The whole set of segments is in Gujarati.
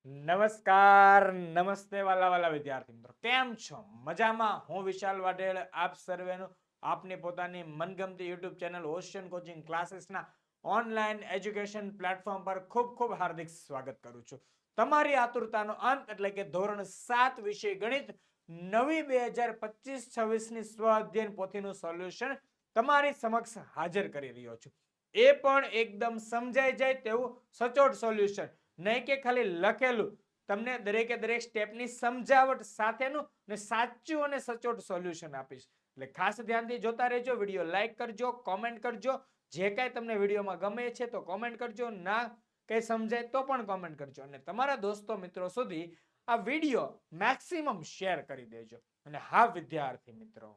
નમસ્કાર નમસ્તે વાલા વાલા વિદ્યાર્થી મિત્રો, કેમ છો? મજામાં? હું વિશાલ વાઢેર આપ સર્વેનું આપની પોતાની મનગમતી યુટ્યુબ ચેનલ ઓશિયન કોચિંગ ક્લાસીસના ઓનલાઈન એજ્યુકેશન પ્લેટફોર્મ પર ખૂબ ખૂબ હાર્દિક સ્વાગત કરું છું. તમારી આતુરતાનો અંત એટલે કે ધોરણ 7 વિષય ગણિત નવી 2025-26 ની સ્વ અધ્યયન પોથીનું સોલ્યુશન તમારી સમક્ષ હાજર કરી રહ્યો છું. એ પણ એકદમ સમજાઈ જાય તેવું સચોટ સોલ્યુશન, નહીં કે ખાલી લખેલું. તમને દરેકે દરેક સ્ટેપની સમજાવટ સાથેનું ને સાચું અને સચોટ સોલ્યુશન આપીશ. એટલે ખાસ ધ્યાનથી જોતા રહેજો. વિડીયો લાઈક કરજો, કોમેન્ટ કરજો. જે કાંઈ તમને વિડીયોમાં ગમે છે તો કોમેન્ટ કરજો, ના કંઈ સમજાય તો પણ કોમેન્ટ કરજો, અને તમારા દોસ્તો મિત્રો સુધી આ વિડીયો મેક્સિમમ શેર કરી દેજો. અને હા વિદ્યાર્થી મિત્રો,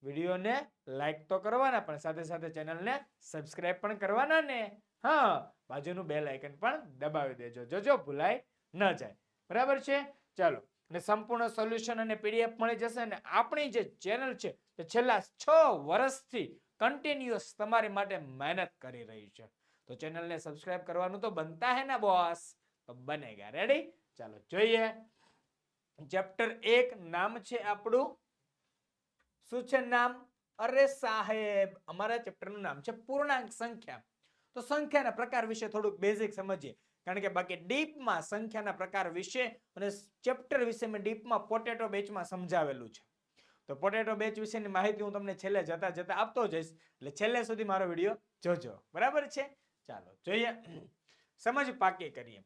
વિડીયોને લાઈક તો કરવાના, પણ સાથે સાથે ચેનલને સબસ્ક્રાઇબ પણ કરવાના ને. હા, બાજુનું બેલ આઇકન પણ દબાવી દેજો, જોજો ભૂલાય ન જાય. બરાબર છે? ચાલો, ને સંપૂર્ણ સોલ્યુશન અને પીડીએફ મળી જશે. અને આપણી જે ચેનલ છે તે છેલ્લા 6 વર્ષથી કન્ટિન્યુઅસ તમારી માટે મહેનત કરી રહી છે. તો ચેનલને સબસ્ક્રાઇબ કરવાનું તો બનતા હે ને બોસ? તો બનેગા. રેડી? ચાલો જોઈએ. ચેપ્ટર 1 નામ છે આપણું, શું છે નામ? અરે સાહેબ, અમારા ચેપ્ટરનું નામ છે પૂર્ણાંક સંખ્યા. તો સંખ્યાના પ્રકાર વિશે થોડુંક બેઝિક સમજીએ, કારણ કે બાકી ડીપમાં સંખ્યાના પ્રકાર વિશે અને ચેપ્ટર વિશે મેં ડીપમાં પોટેટો બેચમાં સમજાવેલું છે. તો પોટેટો બેચ વિશેની માહિતી હું તમને છેલ્લે જતા જતા આપતો જઈશ, એટલે છેલ્લે સુધી મારો વિડીયો જોજો. બરાબર છે? ચાલો જોઈએ, સમજ પાકી કરીએ.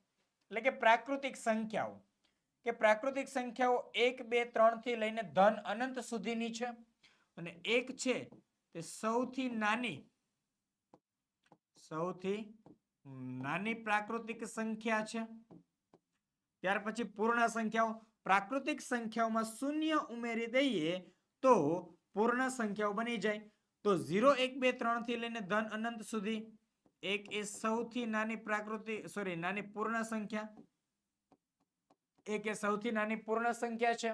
એટલે કે પ્રાકૃતિક સંખ્યાઓ, કે પ્રાકૃતિક સંખ્યાઓ 1 2 3 થી લઈને ધન અનંત સુધીની છે. અને એક છે તે સૌથી નાની પ્રાકૃતિક સંખ્યા છે. ત્યાર પછી પૂર્ણ સંખ્યાઓ. પ્રાકૃતિક સંખ્યાઓમાં શૂન્ય ઉમેરી દઈએ તો પૂર્ણ સંખ્યાઓ બની જાય. તો 0 1 2 3 થી લઈને ધન અનંત સુધી એક એ સૌથી નાની નાની પૂર્ણ સંખ્યા. એક એ સૌથી નાની પૂર્ણ સંખ્યા છે.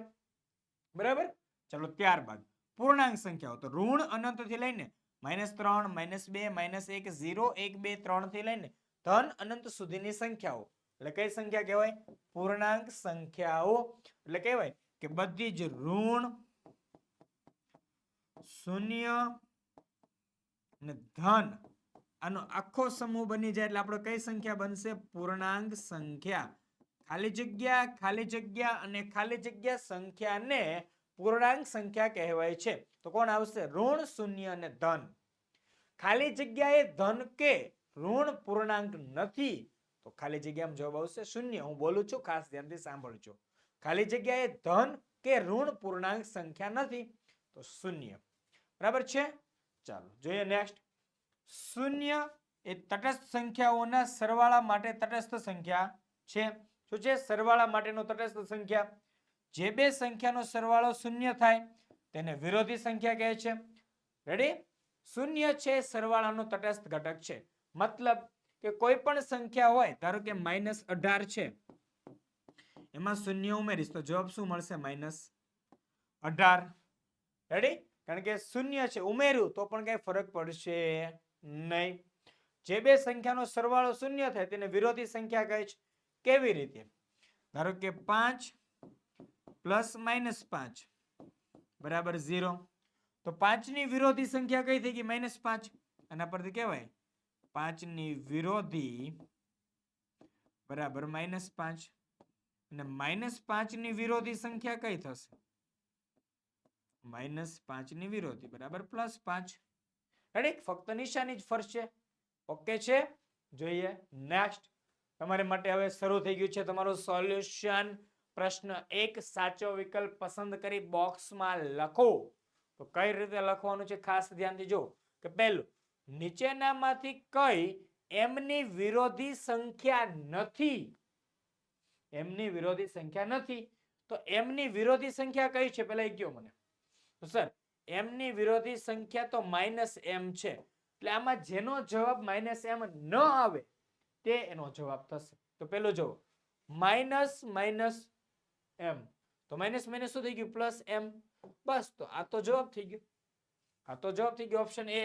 બરાબર? ચલો ત્યારબાદ પૂર્ણાંક સંખ્યાઓ, તો ઋણ અનંત થી લઈને -3 -2 -1 0 1 2 3 થી લઈને ધન અનંત સુધીની સંખ્યાઓ એટલે કઈ સંખ્યા કહેવાય? પૂર્ણાંક સંખ્યાઓ. એટલે કહેવાય કે બધી જ ઋણ, શૂન્ય અને ધન આનો આખો સમૂહ બની જાય એટલે આપણે કઈ સંખ્યા બનશે? પૂર્ણાંક સંખ્યા. ખાલી જગ્યા અને ખાલી જગ્યા સંખ્યાને પૂર્ણાંક સંખ્યા કહેવાય છે. તો કોણ આવશે? ઋણ, શૂન્ય અને ધન. ખાલી જગ્યાએ ધન કે ઋણ પૂર્ણાંક નથી તો ખાલી જગ્યામાં જવાબ આવશે શૂન્ય. હું બોલું છું, ખાસ ધ્યાનથી સાંભળજો. ખાલી જગ્યાએ ધન કે ઋણ પૂર્ણાંક સંખ્યા નથી તો શૂન્ય. બરાબર છે? ચાલો જોઈએ નેક્સ્ટ. શૂન્ય એ તટસ્થ સંખ્યાઓના સરવાળા માટે તટસ્થ સંખ્યા છે. શું છે? સરવાળા માટેનો તટસ્થ સંખ્યા. જે બે સંખ્યાનો સરવાળો શૂન્ય થાય તેને વિરોધી સંખ્યા કહે છે. રેડી? શૂન્ય છે સરવાળાનો તટસ્થ ઘટક છે. મતલબ કે કોઈ પણ સંખ્યા હોય, ધારો કે -18 છે, એમાં શૂન્ય ઉમેરીશ તો જવાબ શું મળશે? -18. રેડી? કારણ કે શૂન્ય છે, ઉમેર્યું તો પણ કઈ ફરક પડશે નહીં. જે બે સંખ્યાનો સરવાળો શૂન્ય થાય તેને વિરોધી સંખ્યા કહે છે. કેવી રીતે? ધારો કે 5 + -5 બરાબર 0. તો 5 ની વિરોધી સંખ્યા કઈ થઈ ગઈ? -5. આના પરથી કહેવાય 5 ની વિરોધી બરાબર -5. અને -5 ની વિરોધી સંખ્યા કઈ થશે? -5 ની વિરોધી બરાબર +5. રેડી? ફક્ત નિશાની જ ફરશે. ઓકે છે? જોઈએ નેક્સ્ટ. તમારે માટે હવે શરૂ થઈ ગયું છે તમારું સોલ્યુશન. પ્રશ્ન 1 સાચો વિકલ્પ પસંદ કરી બોક્સમાં લખો. તો કઈ રીતે લખવાનું છે ખાસ ધ્યાનથી જો. કે પહેલું, નીચેનામાંથી કઈ એમની વિરોધી સંખ્યા નથી? એમની વિરોધી સંખ્યા નથી. તો એમની વિરોધી સંખ્યા કઈ છે પેલા એ કહો મને. તો સર, એમની વિરોધી સંખ્યા તો -m છે. એટલે આમાં જેનો જવાબ -m ન આવે તે એનો જવાબ થશે. તો પેલું જો -m, તો માઇનસ માઇનસ શું થઈ ગયું? +m. બસ, તો આ તો જવાબ થઈ ગયો. આ તો જવાબ થઈ ગયો, ઓપ્શન એ.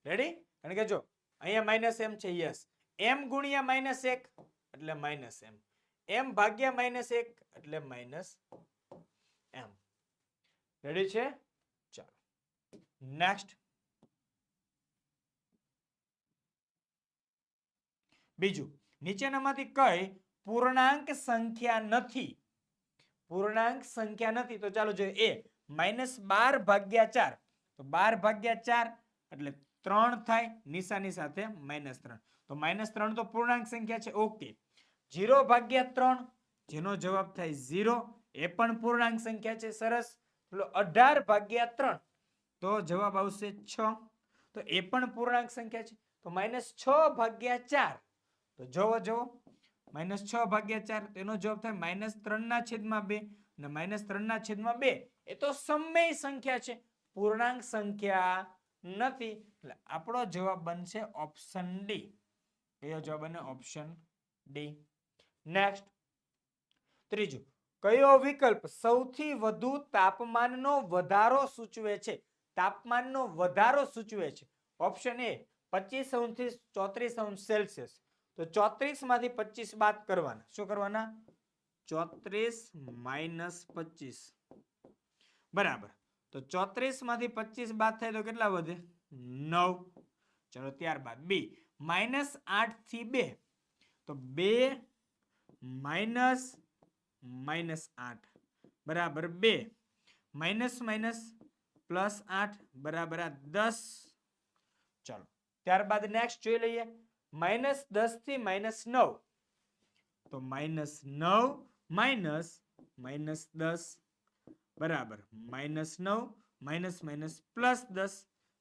રેડી? કારણ કે જો અહીંયા -m છે, યસ. m ગુણ્યા -1 એટલે માઇનસ એમ, એમ ભાગ્યા માઇનસ 1 એટલે માઇનસ એમ. રેડી છે? ચાલો નેક્સ્ટ. બીજું, નીચેનામાંથી કઈ પૂર્ણાંક સંખ્યા નથી? પૂર્ણાંક સંખ્યા નથી તો ચાલો જોઈએ. એ -12 ભાગ્યા 4, તો 12 ભાગ્યા 4 એટલે 3 થાય, નિશાની સાથે -3. તો -3 તો પૂર્ણાંક સંખ્યા છે. ઓકે. 0 ભાગ્યા 3 જેનો જવાબ થાય 0, એ પણ પૂર્ણાંક સંખ્યા છે. સરસ. 18 ભાગ્યા 3 તો જવાબ આવશે 6, તો એ પણ પૂર્ણાંક સંખ્યા છે. તો -6 ભાગ્યા 4 તો જોવો -6 ભાગ્યા 4 તેનો જવાબ થાય -3/2 અને -3/2 એ તો સમય સંખ્યા છે, પૂર્ણાંક સંખ્યા નથી. એટલે આપણો જવાબ બનશે ઓપ્શન ડી. કયો જવાબ બને? Option D. નેક્સ્ટ. ત્રીજું, કયો વિકલ્પ સૌથી વધુ તાપમાનનો વધારો સૂચવે છે? તાપમાનનો વધારો સૂચવે છે. ઓપ્શન એ 25° થી 34° સેલ્સિયસ. તો 34 માંથી 25 બાદ કરવાના. શું કરવાના? 34 - 25 બરાબર. તો 34 માંથી 25 બાદ થાય તો કેટલા વધે? 9. ચલો ત્યારબાદ બી -8 થી 2 તો 2 -8 બરાબર 2 -+8 બરાબર 10. ચલો ત્યારબાદ નેક્સ્ટ જોઈ લઈએ. -10 થી -9 તો -9 -10 બરાબર -9 +10.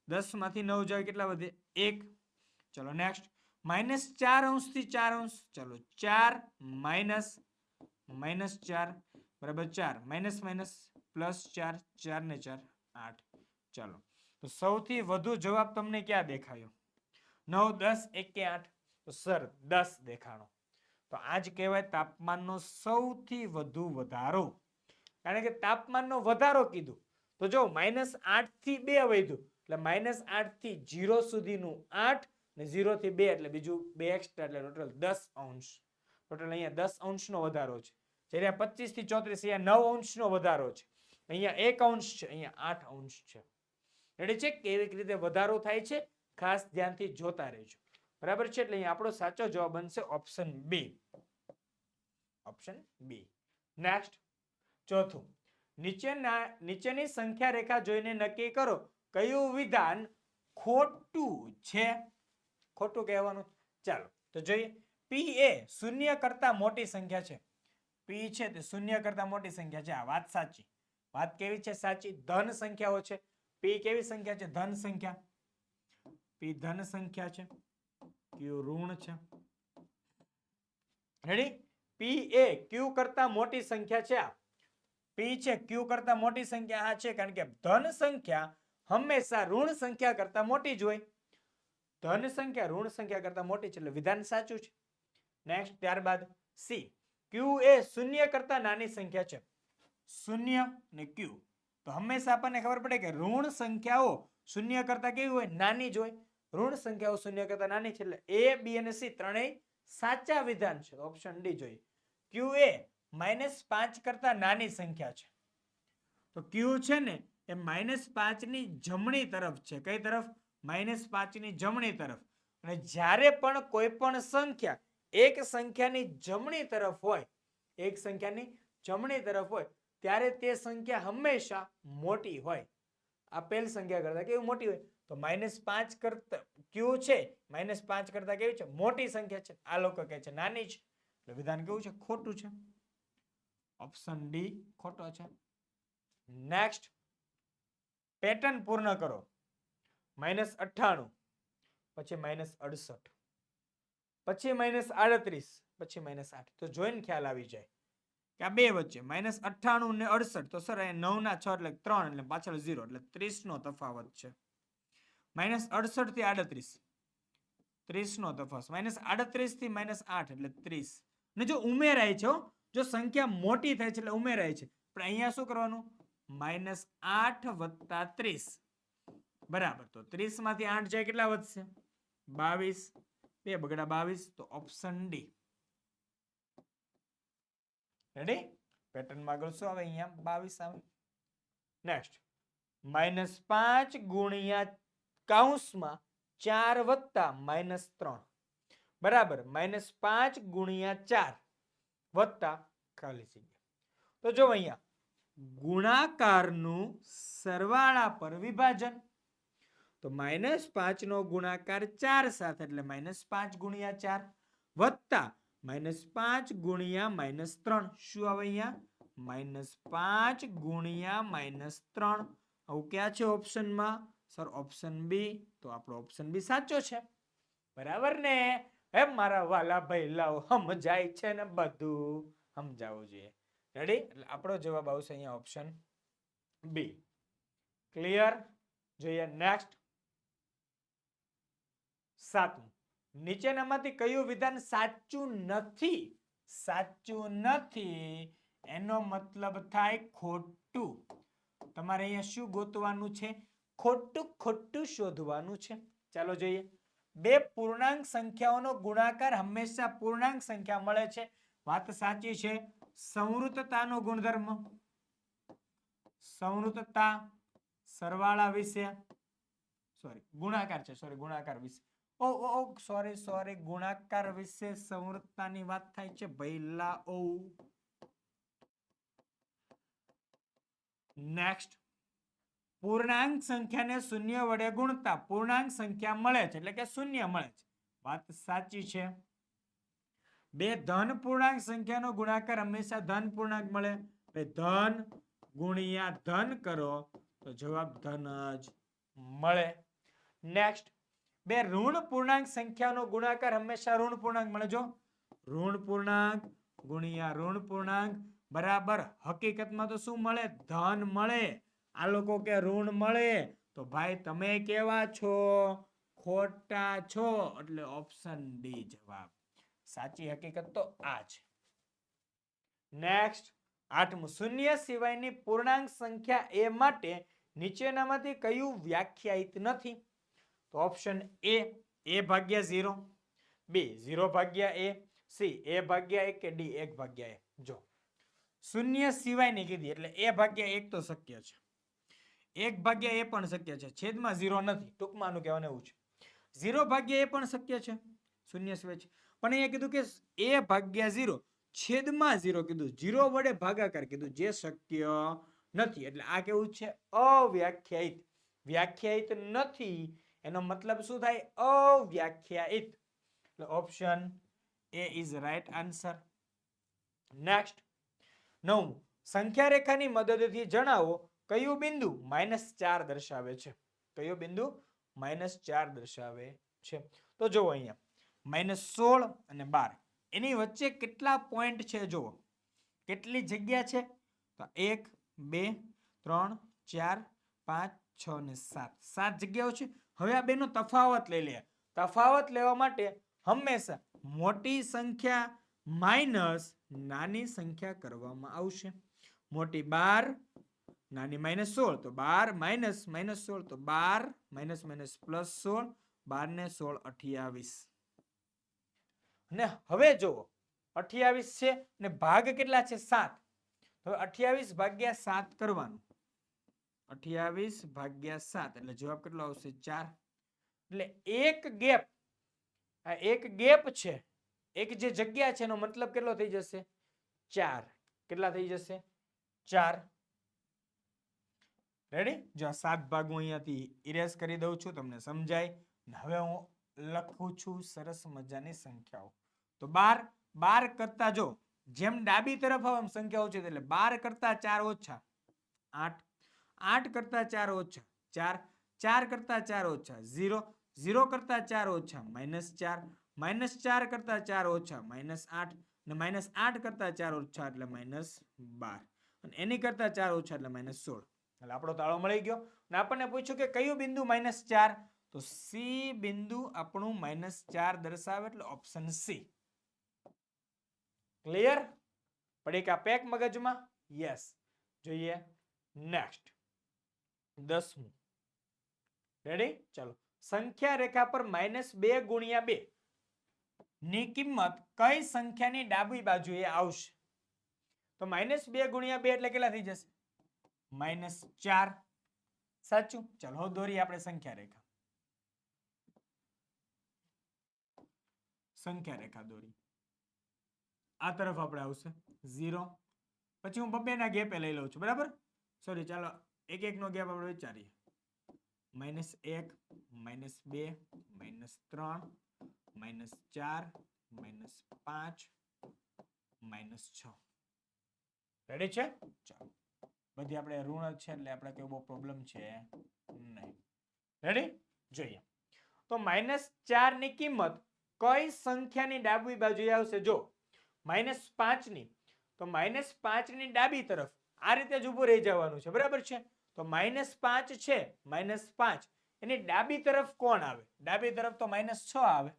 10 માંથી 9 જાય કેટલા વધે? 1. ચલો નેક્સ્ટ. -4° થી 4°. ચલો 4 -4 બરાબર 4 +4 4 ને 4 8. ચલો તો સૌથી વધુ જવાબ તમને ક્યાં દેખાયો? 9, 10, 1 કે 8? તો સર 10 દેખાણો. તો આજ કહેવાય તાપમાનનો સૌથી વધુ વધારો. કારણ કે તાપમાનનો વધારો કીધું તો જો -8 થી 2 વધ્યું એટલે -8 થી 0 સુધીનું 8 ને 0 થી 2 એટલે બીજું 2 એક્સ્ટ્રા એટલે ટોટલ 10°. ટોટલ અહીંયા 10°નો વધારો છે. જ્યારે 25 થી 34 અહીંયા 9°નો વધારો છે. અહીંયા 1° છે, અહીંયા 8° છે. રેડી છે? કેવી રીતે વધારો થાય છે ખાસ ધ્યાનથી જોતા રહેજો. બરાબર છે? એટલે અહીંયા આપણો સાચો જવાબ બનશે option B. Option B. Next. ચોથું, નીચેની સંખ્યા રેખા જોઈને નક્કી કરો કયું વિધાન ખોટું છે. ખોટું કહેવાનું. ચાલો તો જોઈએ. પી એ શૂન્ય કરતા મોટી સંખ્યા છે. પી છે તે શૂન્ય કરતા મોટી સંખ્યા છે. આ વાત સાચી. વાત કેવી છે? સાચી. ધન સંખ્યાઓ છે. પી કેવી સંખ્યા છે? ધન સંખ્યા. પી ધન સંખ્યા છે. ક્યુ ઋણ છે. રેડી? પી એ ક્યુ કરતા મોટી સંખ્યા છે. આ પી છે ક્યુ કરતા મોટી સંખ્યા આ છે કારણ કે ધન સંખ્યા હંમેશા ઋણ સંખ્યા કરતા મોટી જ હોય. ધન સંખ્યા ઋણ સંખ્યા કરતા મોટી છે એટલે વિધાન સાચું છે. નેક્સ્ટ. ત્યારબાદ સી. ક્યુ એ શૂન્ય કરતા નાની સંખ્યા છે. શૂન્ય ને ક્યુ તો હંમેશા આપણને ખબર પડે કે ઋણ સંખ્યાઓ શૂન્ય કરતા કેવી હોય? નાની જ હોય. ઋણ સંખ્યાઓ શૂન્ય કરતા નાની છે એટલે એ, બી અને સી ત્રણેય સાચા વિધાન છે. ઓપ્શન ડી જોઈએ. ક્યુ એ -5 કરતા નાની સંખ્યા છે. તો ક્યુ છે ને એ -5 ની જમણી તરફ છે. કઈ તરફ? -5 ની જમણી તરફ. અને જ્યારે પણ કોઈ પણ સંખ્યા એક સંખ્યાની જમણી તરફ હોય, એક સંખ્યાની જમણી તરફ હોય ત્યારે તે સંખ્યા હંમેશા મોટી હોય. આપેલ સંખ્યા કરતા કેવી મોટી હોય? તો -5 કરતા ક્યુ છે -5 કરતા કેવી છે? મોટી સંખ્યા છે. આ લોકો કહે છે નાની છે. એટલે વિધાન કેવું છે? ખોટું છે. ઓપ્શન ડી ખોટો છે. નેક્સ્ટ. પેટર્ન પૂર્ણ કરો. -98 પછી -68 પછી -38 પછી -8 તો જોઈને ખ્યાલ આવી જાય કે આ બે વચ્ચે -98 ને 68 તો સર અહીંયા 9 ના 6 એટલે 3 એટલે પાછળ 0 એટલે 30 નો તફાવત છે. -68 થી 38 30 નો તફાવત. -38 થી -8 એટલે 30 ને જો ઉમેરાય છે, જો સંખ્યા મોટી થાય છે એટલે ઉમેરાય છે. પણ અહીંયા શું કરવાનું? -8 વત્તા 30 બરાબર. તો 30 માંથી 8 જાય કેટલા વધશે? 22. 2 બગડા 22 તો ઓપ્શન ડી. રેડી? પેટર્નમાં આગળ શું આવે? અહીંયા 22 આવે. નેક્સ્ટ -5 ગુણ્યા કૌંસમાં 4 વત્તા -3 બરાબર -5 ગુણ્યા 4 વત્તા ખાલી જગ્યા. તો જો અહીંયા ગુણાકારનું સરવાળા પર વિભાજન. તો -5 નો ગુણાકાર 4 સાથે એટલે -5 ગુણ્યા 4 વત્તા -5 ગુણ્યા -3 શું આવે અહીંયા? -5 ગુણ્યા -3. આવું ક્યાં છે ઓપ્શનમાં? Sir option B. તો આપણો ઓપ્શન બી સાચો છે. બરાબર ને? હે મારા વાલા ભઈલાઓ, સમજાય છે ને? બધું સમજાવવું જોઈએ. રેડી? એટલે આપણો જવાબ આવશે અહીંયા ઓપ્શન બી. ક્લિયર? જોઈએ નેક્સ્ટ. 7. નીચેનામાંથી કયું વિધાન સાચું નથી? સાચું નથી એનો મતલબ થાય ખોટું. તમારે અહીંયા શું ગોતવાનું છે? ખોટું ખોટું શોધવાનું છે. ચાલો જોઈએ. બે પૂર્ણાંક સંખ્યાઓનો ગુણાકાર હંમેશા પૂર્ણાંક સંખ્યા મળે છે. વાત સાચી છે. સંવૃતતાનો ગુણધર્મ. સંવૃતતા સરવાળા વિશે ગુણાકાર છે. ગુણાકાર વિશે સોરી ગુણાકાર વિશે સંવૃતતાની વાત થાય છે ભઈલા. નેક્સ્ટ પૂર્ણાંક સંખ્યાને શૂન્ય વડે ગુણતા પૂર્ણાંક સંખ્યા મળે છે એટલે કે શૂન્ય મળે છે. વાત સાચી છે. બે ધન પૂર્ણાંક સંખ્યાનો ગુણાકાર હંમેશા ધન પૂર્ણાંક મળે. ધન ગુણ્યા ધન કરો તો જવાબ ધન જ મળે. નેક્સ્ટ બે ઋણ પૂર્ણાંક સંખ્યાનો ગુણાકાર હંમેશા ઋણ પૂર્ણાંક મળે. જો ઋણ પૂર્ણાંક ગુણ્યા ઋણ પૂર્ણાંક બરાબર હકીકતમાં તો શું મળે? ધન મળે. આ લોકો કે ઋણ મળે તો ભાઈ તમે કેવા છો? ખોટા છો. એટલે ઓપ્શન ડી જવાબ. સાચી હકીકત તો આ છે. નેક્સ્ટ 8મું શૂન્ય સિવાયની પૂર્ણાંક સંખ્યા એ માટે નીચેનામાંથી કયું વ્યાખ્યાયિત નથી? તો ઓપ્શન એ ભાગ્યા 0, બી 0 ભાગ્યા એ, સી એ ભાગ્યા 1 કે ડી 1 ભાગ્યા એ. જો શૂન્ય સિવાયની કીધી એટલે એ ભાગ્યા 1 તો શક્ય છે. 1 ભાગ્યા એ પણ શક્ય છે. છેદમાં 0 નથી. ટૂંકમાં આનું કહેવાનું એવું છે. 0 ભાગ્યા એ પણ શક્ય છે. શૂન્ય સિવાય છે. પણ અહીંયા કીધું કે એ ભાગ્યા 0 છેદમાં 0 કીધું. 0 વડે ભાગાકાર કીધું જે શક્ય નથી. એટલે આ કેવું છે? અવ્યાખ્યાયિત. વ્યાખ્યાયિત નથી એનો મતલબ શું થાય? અવ્યાખ્યાયિત. એટલે option A is right answer. Next 9 સંખ્યા રેખાની મદદથી જણાવો કયું બિંદુ -4 દર્શાવે છે? કયો બિંદુ -4 દર્શાવે છે? તો જુઓ અહીંયા -16 અને 12 એની વચ્ચે કેટલા પોઈન્ટ છે? જુઓ કેટલી જગ્યા છે? તો 1 2 3 4 5 6 ને 7 7 જગ્યાઓ છે. હવે આ બેનો તફાવત લઈ લે. તફાવત લેવા માટે હંમેશા મોટી સંખ્યા માઇનસ નાની સંખ્યા કરવામાં આવશે. મોટી 12 નાની -16 તો 12 -16 તો 12 -16 12 ને 16 28. ને હવે જુઓ 28 છે ને ભાગ કેટલા છે? 7. હવે 28 ભાગ્યા 7 કરવાનું. 28 ભાગ્યા 7 એટલે જવાબ કેટલો આવશે? 4. એટલે એક ગેપ, આ એક ગેપ છે, એક જે જગ્યા છે એનો મતલબ કેટલો થઈ જશે? 4. કેટલા થઈ જશે? 4. રેડી? જો 7 ભાગ હું અહીંયાથી ઇરેઝ કરી દઉં છું તમને સમજાય. હવે હું લખું છું સરસ મજાની સંખ્યાઓ. તો 12 કરતા જો જેમ ડાબી તરફ આવે એમ સંખ્યા ઓછી એટલે 12 કરતા 4 ઓછા 8, 8 કરતા 4 ઓછા 4, 4 કરતા 4 ઓછા 0, 0 કરતા 4 ઓછા -4, -4 કરતા 4 ઓછા -8 ને -8 કરતા 4 ઓછા એટલે -12 અને એની કરતા 4 ઓછા એટલે -16. એટલે આપણો તાળો મળી ગયો. અને આપણને પૂછ્યું કે કયું બિંદુ -4? તો સી બિંદુ આપણું -4 દર્શાવે એટલે ઓપ્શન સી. ક્લિયર? પડીકા પેક મગજમાં? યસ. જોઈએ નેક્સ્ટ 10મું. રેડી? ચલો સંખ્યા રેખા પર -2 ગુણ્યા 2 ની કિંમત કઈ સંખ્યાની ડાબી બાજુએ આવશે? તો -2 ગુણ્યા 2 એટલે કેટલા થઈ જશે? -4. સાચું. ચાલો હવે દોરીએ આપણે સંખ્યા રેખા. સંખ્યા રેખા દોરી. આ તરફ આપણે આવશે 0. પછી હું બબ્બેના ગેપે લઈ લઉં છું, બરાબર? સોરી, ચાલો એક એક નો ગેપ આપણે વિચારીએ. -1, -2, -3, -4, -5, -6. રેડી છે? ચાલો. બધી આપણે ઋણ છે એટલે આપણે કોઈ બહુ પ્રોબ્લેમ છે નહીં. રેડી? જોઈએ. તો -4 ની કિંમત કઈ સંખ્યાની ડાબી બાજુએ આવશે? જો -5 ની, તો -5 ની ડાબી તરફ આ રીતે જ ઊભું રહી જવાનું છે, બરાબર છે? તો -5 છે, -5 એની ડાબી તરફ કોણ આવે? ડાબી તરફ તો -6 આવે.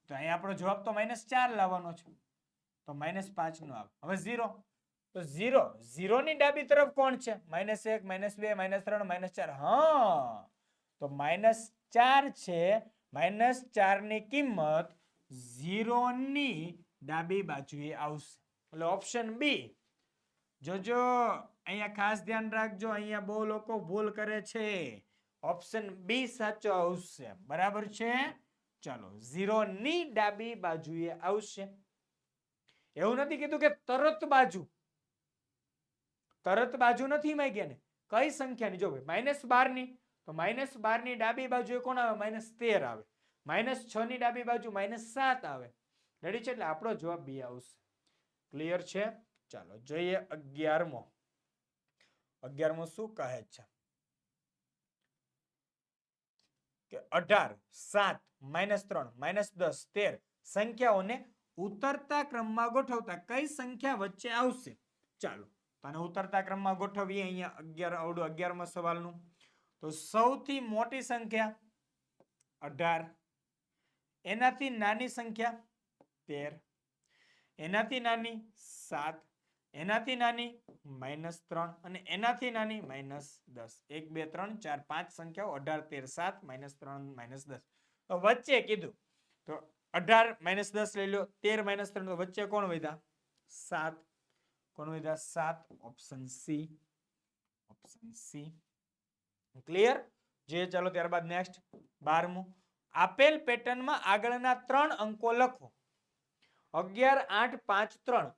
તો અહીં આપણો જવાબ તો -4 લાવવાનો છે. તો -5 નો આવે. હવે 0. તો 0 ની ડાબી તરફ કોણ છે? -1, -2, -3, -4. હા, તો -4 છે. -4 ની કિંમત 0 ની ડાબી બાજુએ આવશે. એટલે ઓપ્શન બી. જોજો અહીંયા ખાસ ધ્યાન રાખજો, અહીંયા બહુ લોકો ભૂલ કરે છે. ઓપ્શન બી સાચો આવશે, બરાબર છે? ચાલો, 0 ની ડાબી બાજુએ આવશે. એવું નથી કીધું કે તરત બાજુ. તરત બાજુ નથી માંગ્યા ને. કઈ સંખ્યાની? જો -12 ની, તો -12 ની ડાબી બાજુએ કોણ આવે? -13 આવે. -6 ની ડાબી બાજુ -7 આવે. રેડી છે? એટલે આપણો જવાબ બી આવશે. ક્લિયર છે? ચાલો જોઈએ 11મો. 11મો શું કહે છે? કે 18, 7, -3, -10, 13 સંખ્યાઓને ઉતરતા ક્રમમાં ગોઠવતા કઈ સંખ્યા વચ્ચે આવશે? ચાલો, અને ઉતરતા ક્રમમાં ગોઠવીએ. અહીંયા 11મા સવાલનું. તો સૌથી મોટી સંખ્યા 18, એનાથી નાની સંખ્યા 13, એનાથી નાની 7, એનાથી નાની -3 અને એનાથી નાની -10. 1, 2, 3, 4, 5 સંખ્યાઓ 18, 13, 7, -3, -10. તો વચ્ચે કીધું તો 18 -10 લઈ લો, 13 -3, તો વચ્ચે કોણ વધ્યા? 7. કોણ વધ્યા? 7. Option C. Option C. Clear? જે ચાલો ત્યારબાદ નેક્સ્ટ 12મું. આપેલ પેટર્નમાં આગળના 3 અંકો લખો. 11, 8, 5, 3.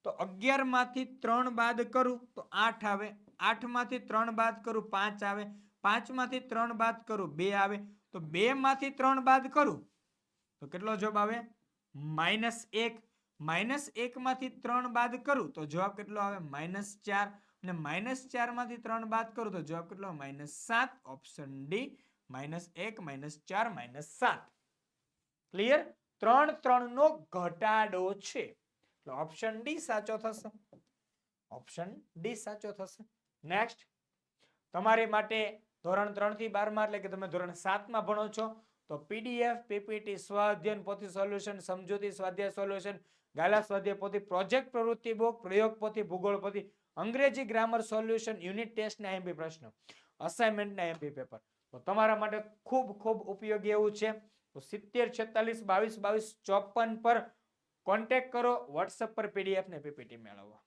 તો 11 માંથી 3 બાદ કરું તો 8 આવે. 8 માંથી 3 બાદ કરું 5 આવે. 5 માંથી 3 બાદ કરું 2 આવે. તો 2 માંથી 3 બાદ કરું તો કેટલો જવાબ આવે? -1. -1 માંથી 3 બાદ કરું તો જવાબ કેટલો આવે? -4. અને -4 માંથી 3 બાદ કરું તો જવાબ કેટલો? -7. Option D. -1, -4, -7. ક્લિયર? 3, 3 નો ઘટાડો છે. ઓપ્શન ડી સાચો થશે. ઓપ્શન ડી સાચો થશે. નેક્સ્ટ, તમારી માટે ધોરણ 3 થી 12 માં એટલે કે તમે ધોરણ 7 માં ભણો છો તો પીડીએફ, પીપીટી, સ્વાધ્યાય પોથી સોલ્યુશન, સમજૂતી સ્વાધ્યાય સોલ્યુશન, ગાલા સ્વાધ્યાય પોથી, પ્રોજેક્ટ પ્રવૃત્તિ બુક, પ્રયોગ પોથી, ભૂગોળ પોથી, અંગ્રેજી ગ્રામર સોલ્યુશન, યુનિટ ટેસ્ટ ના એમપી પ્રશ્નો, અસાઇનમેન્ટ ના એમપી પેપર તો તમારા માટે ખૂબ ખૂબ ઉપયોગી એવું છે. તો 70 46 22 22 54 પર કોન્ટેક્ટ કરો. વોટ્સએપ પર પીડીએફ ને પીપીટી મેળવવા.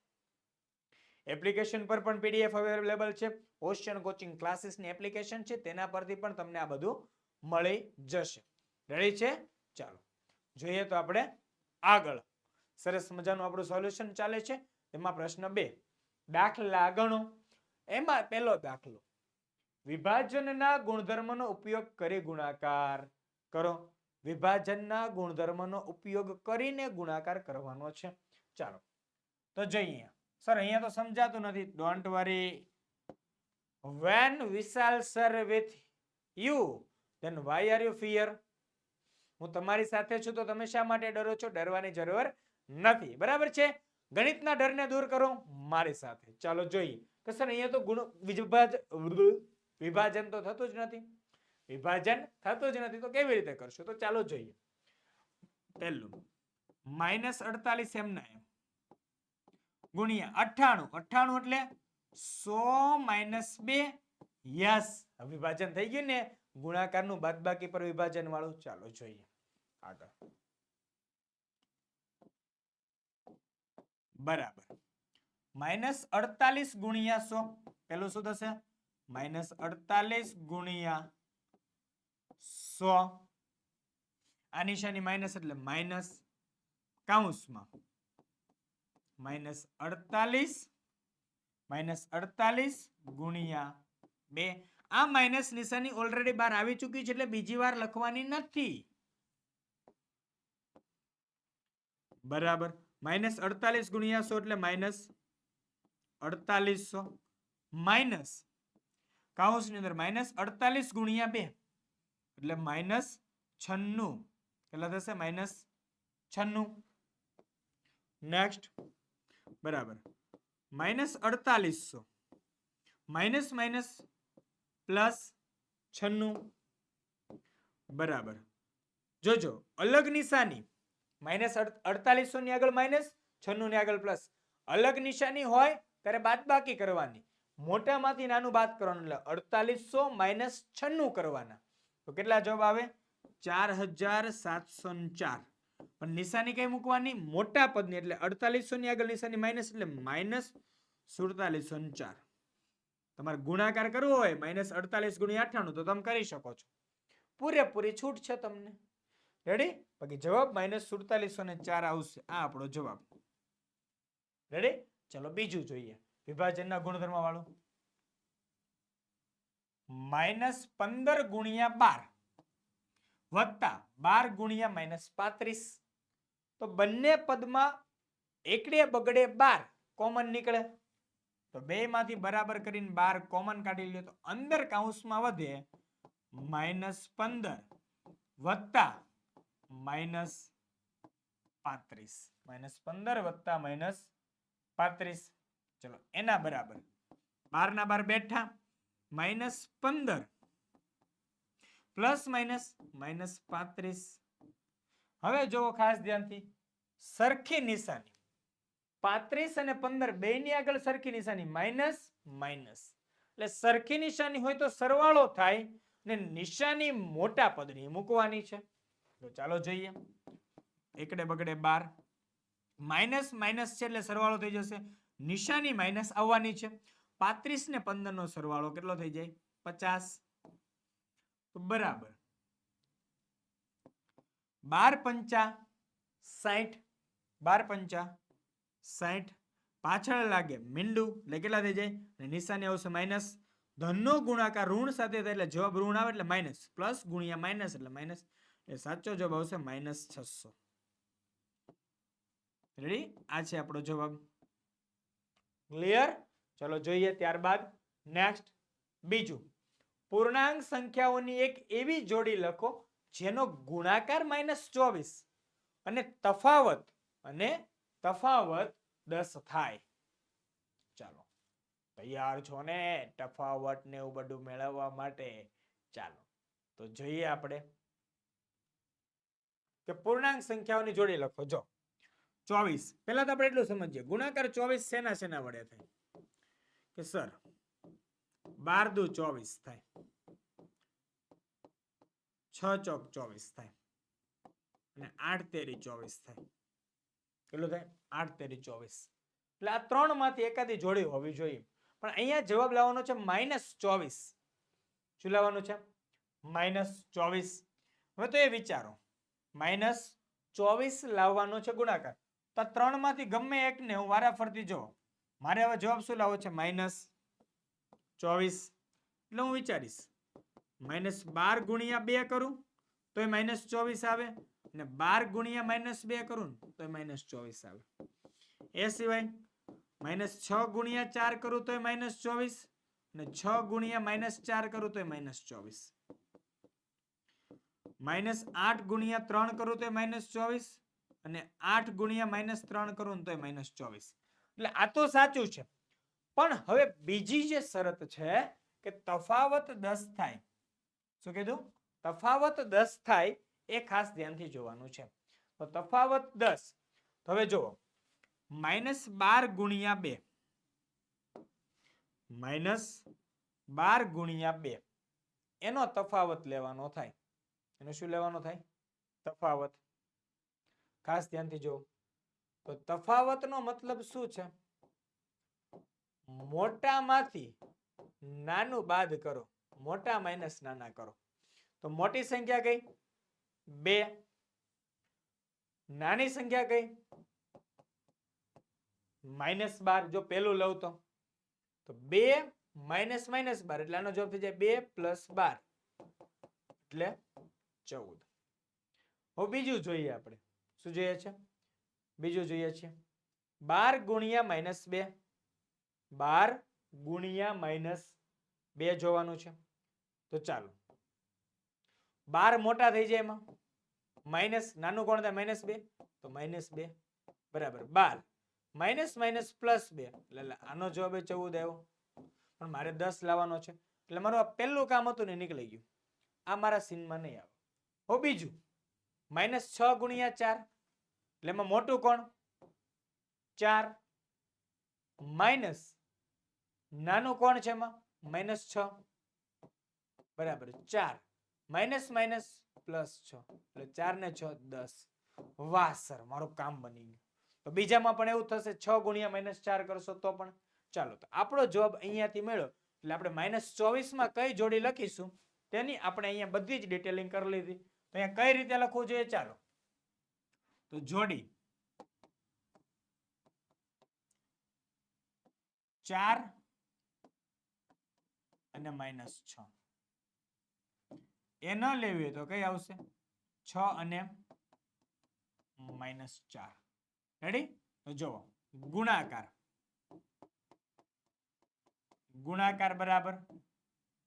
એપ્લિકેશન પર પણ પીડીએફ અવેલેબલ છે. ઓશિયન કોચિંગ ક્લાસીસની એપ્લિકેશન છે, તેના પરથી પણ તમને આ બધું મળી જશે. રેડી છે? ચાલો જોઈએ તો આપણે આગળ. સરસ મજાનું આપણું સોલ્યુશન ચાલે છે. એમાં પ્રશ્ન 2, દાખલા ગણો. એમાં પહેલો દાખલો, વિભાજનના ગુણધર્મનો ઉપયોગ કરી ગુણાકાર કરો. વિભાજનના ગુણધર્મનો ઉપયોગ કરીને ગુણાકાર કરવાનો છે. ચાલો તો જોઈએ. સર અહીંયા તો સમજાતું નથી. Don't worry. when Vishal sir with you then why are you fear? હું તમારી સાથે છું તો તમે શા માટે ડરો છો? ડરવાની જરૂર નથી, બરાબર છે? ગણિતના ડરને દૂર કરો મારી સાથે. ચાલો જોઈએ. તો સર અહીંયા તો વિભાજન તો થતું જ નથી. વિભાજન થતું જ નથી તો કેવી રીતે કરશો? તો ચાલો જોઈએ. પહેલું -48 એમના એમ ગુણ્યા 98. 98 એટલે 100 - 2. યસ, વિભાજન થઈ ગયું ને, ગુણાકારનું બાદબાકી પર વિભાજન વાળું. ચાલો જોઈએ આગળ. બરાબર. -48 ગુણ્યા 100 પેલું શું થશે -48 ગુણ્યા 100 આ નિશાની માઇનસ એટલે માઇનસ કૌંસમાં -48 ગુણ્યા 2 આ માઇનસ નિશાની ઓલરેડી બહાર આવી ચૂકી છે એટલે બીજી વાર લખવાની નથી બરાબર -48 ગુણ્યા 100 એટલે -4800 માઇનસ કૌંસની અંદર -48 ગુણ્યા 2 એટલે -96 કેટલા થશે -96 નેક્સ્ટ બરાબર -4800 માઇનસ માઇનસ પ્લસ 96 બરાબર જોજો અલગ નિશાની -4800 ની આગળ -96 ની આગળ પ્લસ અલગ નિશાની હોય ત્યારે બાદબાકી કરવાની મોટામાંથી નાનું બાદ કરવાનું એટલે 4800 -96 કરવાના તો કેટલા જવાબ આવે 4704 પણ નિશાની કઈ મૂકવાની મોટા પદની એટલે 4800 ની આગળ નિશાની માઇનસ એટલે -4704 તમારે ગુણાકાર કરવો હોય -48 ગુણ્યા 98 તો તમે કરી શકો છો પૂરેપૂરી છૂટ છે તમને રેડી બાકી જવાબ -4704 આવશે આ આપણો જવાબ રેડી ચલો બીજું જોઈએ વિભાજનના ગુણધર્મ વાળું -15 ગુણ્યા 12 વત્તા 12 ગુણ્યા -35 તો બંને પદમાં એકડે બગડે 12 કોમન નીકળે તો બે માંથી બરાબર કરીને 12 કોમન કાઢી લ્યો તો અંદર કૌંસમાં વધે -15 વત્તા -35 -15 વત્તા -35 ચલો એના બરાબર 12 ના 12 બેઠા -15 પ્લસ માઇનસ -35 હવે જોવો ખાસ ધ્યાનથી સરખી નિશાની 35 અને 15 બેની આગળ સરખી નિશાની માઇનસ માઇનસ એટલે સરખી નિશાની હોય તો સરવાળો થાય ને નિશાની મોટા પદની મૂકવાની છે તો ચાલો જોઈએ એકડે બગડે 12 માઇનસ માઇનસ છે એટલે સરવાળો થઈ જશે નિશાની માઇનસ આવવાની છે 35 ને 15 નો સરવાળો કેટલો થઈ જાય 50 તો બરાબર 12 પંચા 60 12 પંચા 60 પાછળ લાગે મીંડું એટલે કેટલા થઈ જાય નિશાની આવશે માઇનસ ધનનો ગુણાકાર ઋણ સાથે થાય એટલે જવાબ ઋણ આવે એટલે માઇનસ પ્લસ ગુણ્યા માઇનસ એટલે માઇનસ એ સાચો જવાબ આવશે -600 રેડી આ છે આપણો જવાબ ક્લિયર ચલો જોઈએ ત્યારબાદ નેક્સ્ટ બીજું પૂર્ણાંક સંખ્યાઓની એક એવી જોડી લખો જેનો ગુણાકાર -24 અને તફાવત 10 થાય ચાલો તૈયાર છો ને તફાવત ને એવું બધું મેળવવા માટે ચાલો તો જોઈએ આપણે કે પૂર્ણાંક સંખ્યાઓની જોડી લખો જો 24 પહેલા તો આપણે એટલું સમજીએ ગુણાકાર 24 શેના વડે થાય કે સર 12 દુ 24 થાય 6 ચોક 24 થાય અને 8 તેરી 24 થાય કેટલું થાય 8 તેરી 24 એટલે આ ત્રણ માંથી એકાદી જોડી હોવી જોઈએ પણ અહીંયા જવાબ લાવવાનો છે -24 શું લાવવાનું છે -24 હવે તો એ વિચારો -24 લાવવાનો છે ગુણાકાર તો ત્રણ માંથી ગમે એકને હું વારાફરતી જો મારે હવે જવાબ શું લાવવો છે -24 એટલે હું વિચારીશ -12 ગુણ્યા 2 કરું તો એ -24 આવે અને 12 ગુણ્યા -2 કરું તો એ -24 આવે એ સિવાય -6 ગુણ્યા 4 કરું તો એ -24 અને 6 ગુણ્યા -4 કરું તો એ -24 -8 ગુણ્યા 3 કરું તો એ -24 અને 8 ગુણ્યા -3 કરું તો એ -24 એટલે આ તો સાચું છે પણ હવે બીજી જે શરત છે કે તફાવત 10 થાય શું કીધું તફાવત 10 થાય એ ખાસ ધ્યાનથી જોવાનું છે તો તફાવત 10 તો હવે જુઓ -12 ગુણ્યા 2 -12 ગુણ્યા 2 એનો તફાવત લેવાનો થાય એનો શું લેવાનો થાય તફાવત ખાસ ધ્યાનથી જો તો તફાવતનો મતલબ શું છે મોટામાંથી નાનું બાદ કરો, મોટા માઇનસ નાના કરો. તો મોટી સંખ્યા કઈ? 2. નાની સંખ્યા કઈ? -12. જો પેલું લઉં તો 2 માઇનસ -12 એટલે આનો જવાબ થઈ જાય 2 + 12 એટલે 14. હવે બીજું જોઈએ આપણે. શું જોઈએ છે? બીજું જોઈએ છે 12 ગુણ્યા -2. 12 ગુણ્યા -2 જોવાનું છે. તો ચાલો 12 મોટા થઈ જાય એમાં, માઇનસ નાનું કોણ થાય? -2. તો -2 બરાબર 12 માઇનસ માઇનસ +2 એટલે આનો જવાબ 14 આવ્યો. પણ મારે 10 લાવવાનો છે એટલે મારું આ પહેલું કામ હતું ને નીકળી ગયું. આ મારા સીનમાં નહીં આવે. હો બીજું -6 ગુણ્યા 4 એટલે એમાં મોટું કોણ? 4 માઇનસ નાનું કોણ છે એમાં? -6 બરાબર 4 માઇનસ માઇનસ +6 એટલે 4 ને 6 10. વાહ સર, મારું કામ બની ગયું. તો બીજામાં પણ એવું થશે 6 ગુણ્યા -4 કરશો તો પણ. ચાલો તો આપણો જવાબ અહીંયાથી મળ્યો એટલે આપણે -24 માં કઈ જોડી લખીશું તેની આપણે અહીંયા બધી જ ડિટેલિંગ કરી લીધી. તો અહીંયા કઈ રીતે લખવું જોઈએ? ચાલો તો જોડી 4 અને -6 એ ન લેવી હોય તો કઈ આવશે? 6 અને -4. રેડી? તો જુઓ ગુણાકાર બરાબર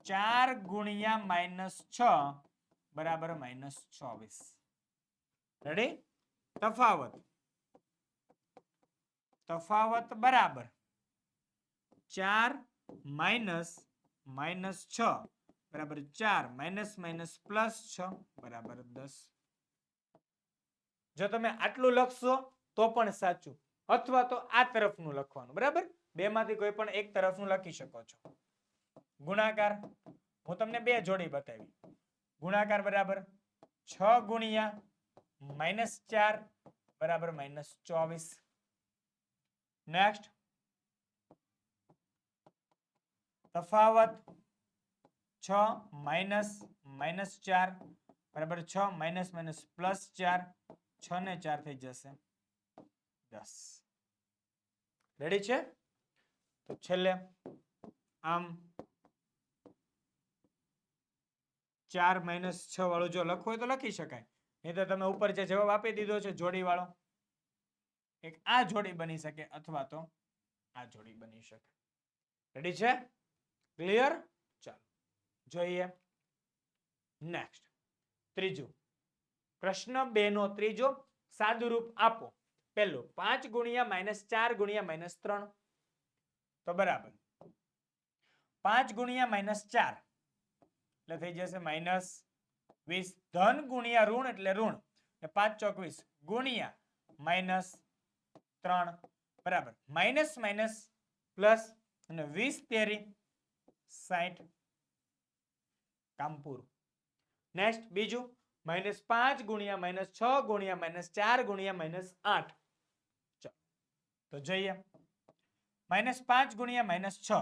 4 ગુણ્યા -6 બરાબર -24. રેડી? તફાવત બરાબર 4 માઇનસ -6 બરાબર 4 માઇનસ માઇનસ +6 બરાબર 10. જો તમે આટલું લખશો તો પણ સાચું, અથવા તો આ તરફનું લખવાનું. બરાબર? બે માંથી કોઈ પણ એક તરફનું લખી શકો છો. ગુણાકાર હું તમને બે જોડી બતાવી. ગુણાકાર બરાબર 6 ગુણ્યા -4 બરાબર -24. નેક્સ્ટ તફાવત 6 માઇનસ -4 બરાબર 6 માઇનસ માઇનસ +4 6 ને 4 થઈ જશે 10. રેડી છે? તો છેલ્લે આમ 4 માઇનસ 6 વાળું જો લખવું હોય તો લખી શકાય. નહીં તો તમે ઉપર જે જવાબ આપી દીધો છે જોડી વાળો, એક આ જોડી બની શકે અથવા તો આ જોડી બની શકે. રેડી છે? ક્લિયર? ચાલો જોઈએ નેક્સ્ટ. ત્રીજું પ્રશ્ન 2 નો ત્રીજો સાદુરૂપ આપો. પહેલું 5 ગુણ્યા -4 ગુણ્યા -3. તો બરાબર 5 ગુણ્યા -4 એટલે થઈ જશે -20. ધન ગુણ્યા ઋણ એટલે ઋણ, 5 ચોક 20 ગુણ્યા -3 બરાબર માઇનસ માઇનસ પ્લસ અને 20 તેરી 60. કામ પૂરું. નેક્સ્ટ બીજું -5 ગુણ્યા -6 ગુણ્યા -4 ગુણ્યા -8. તો જોઈએ -5 ગુણ્યા -6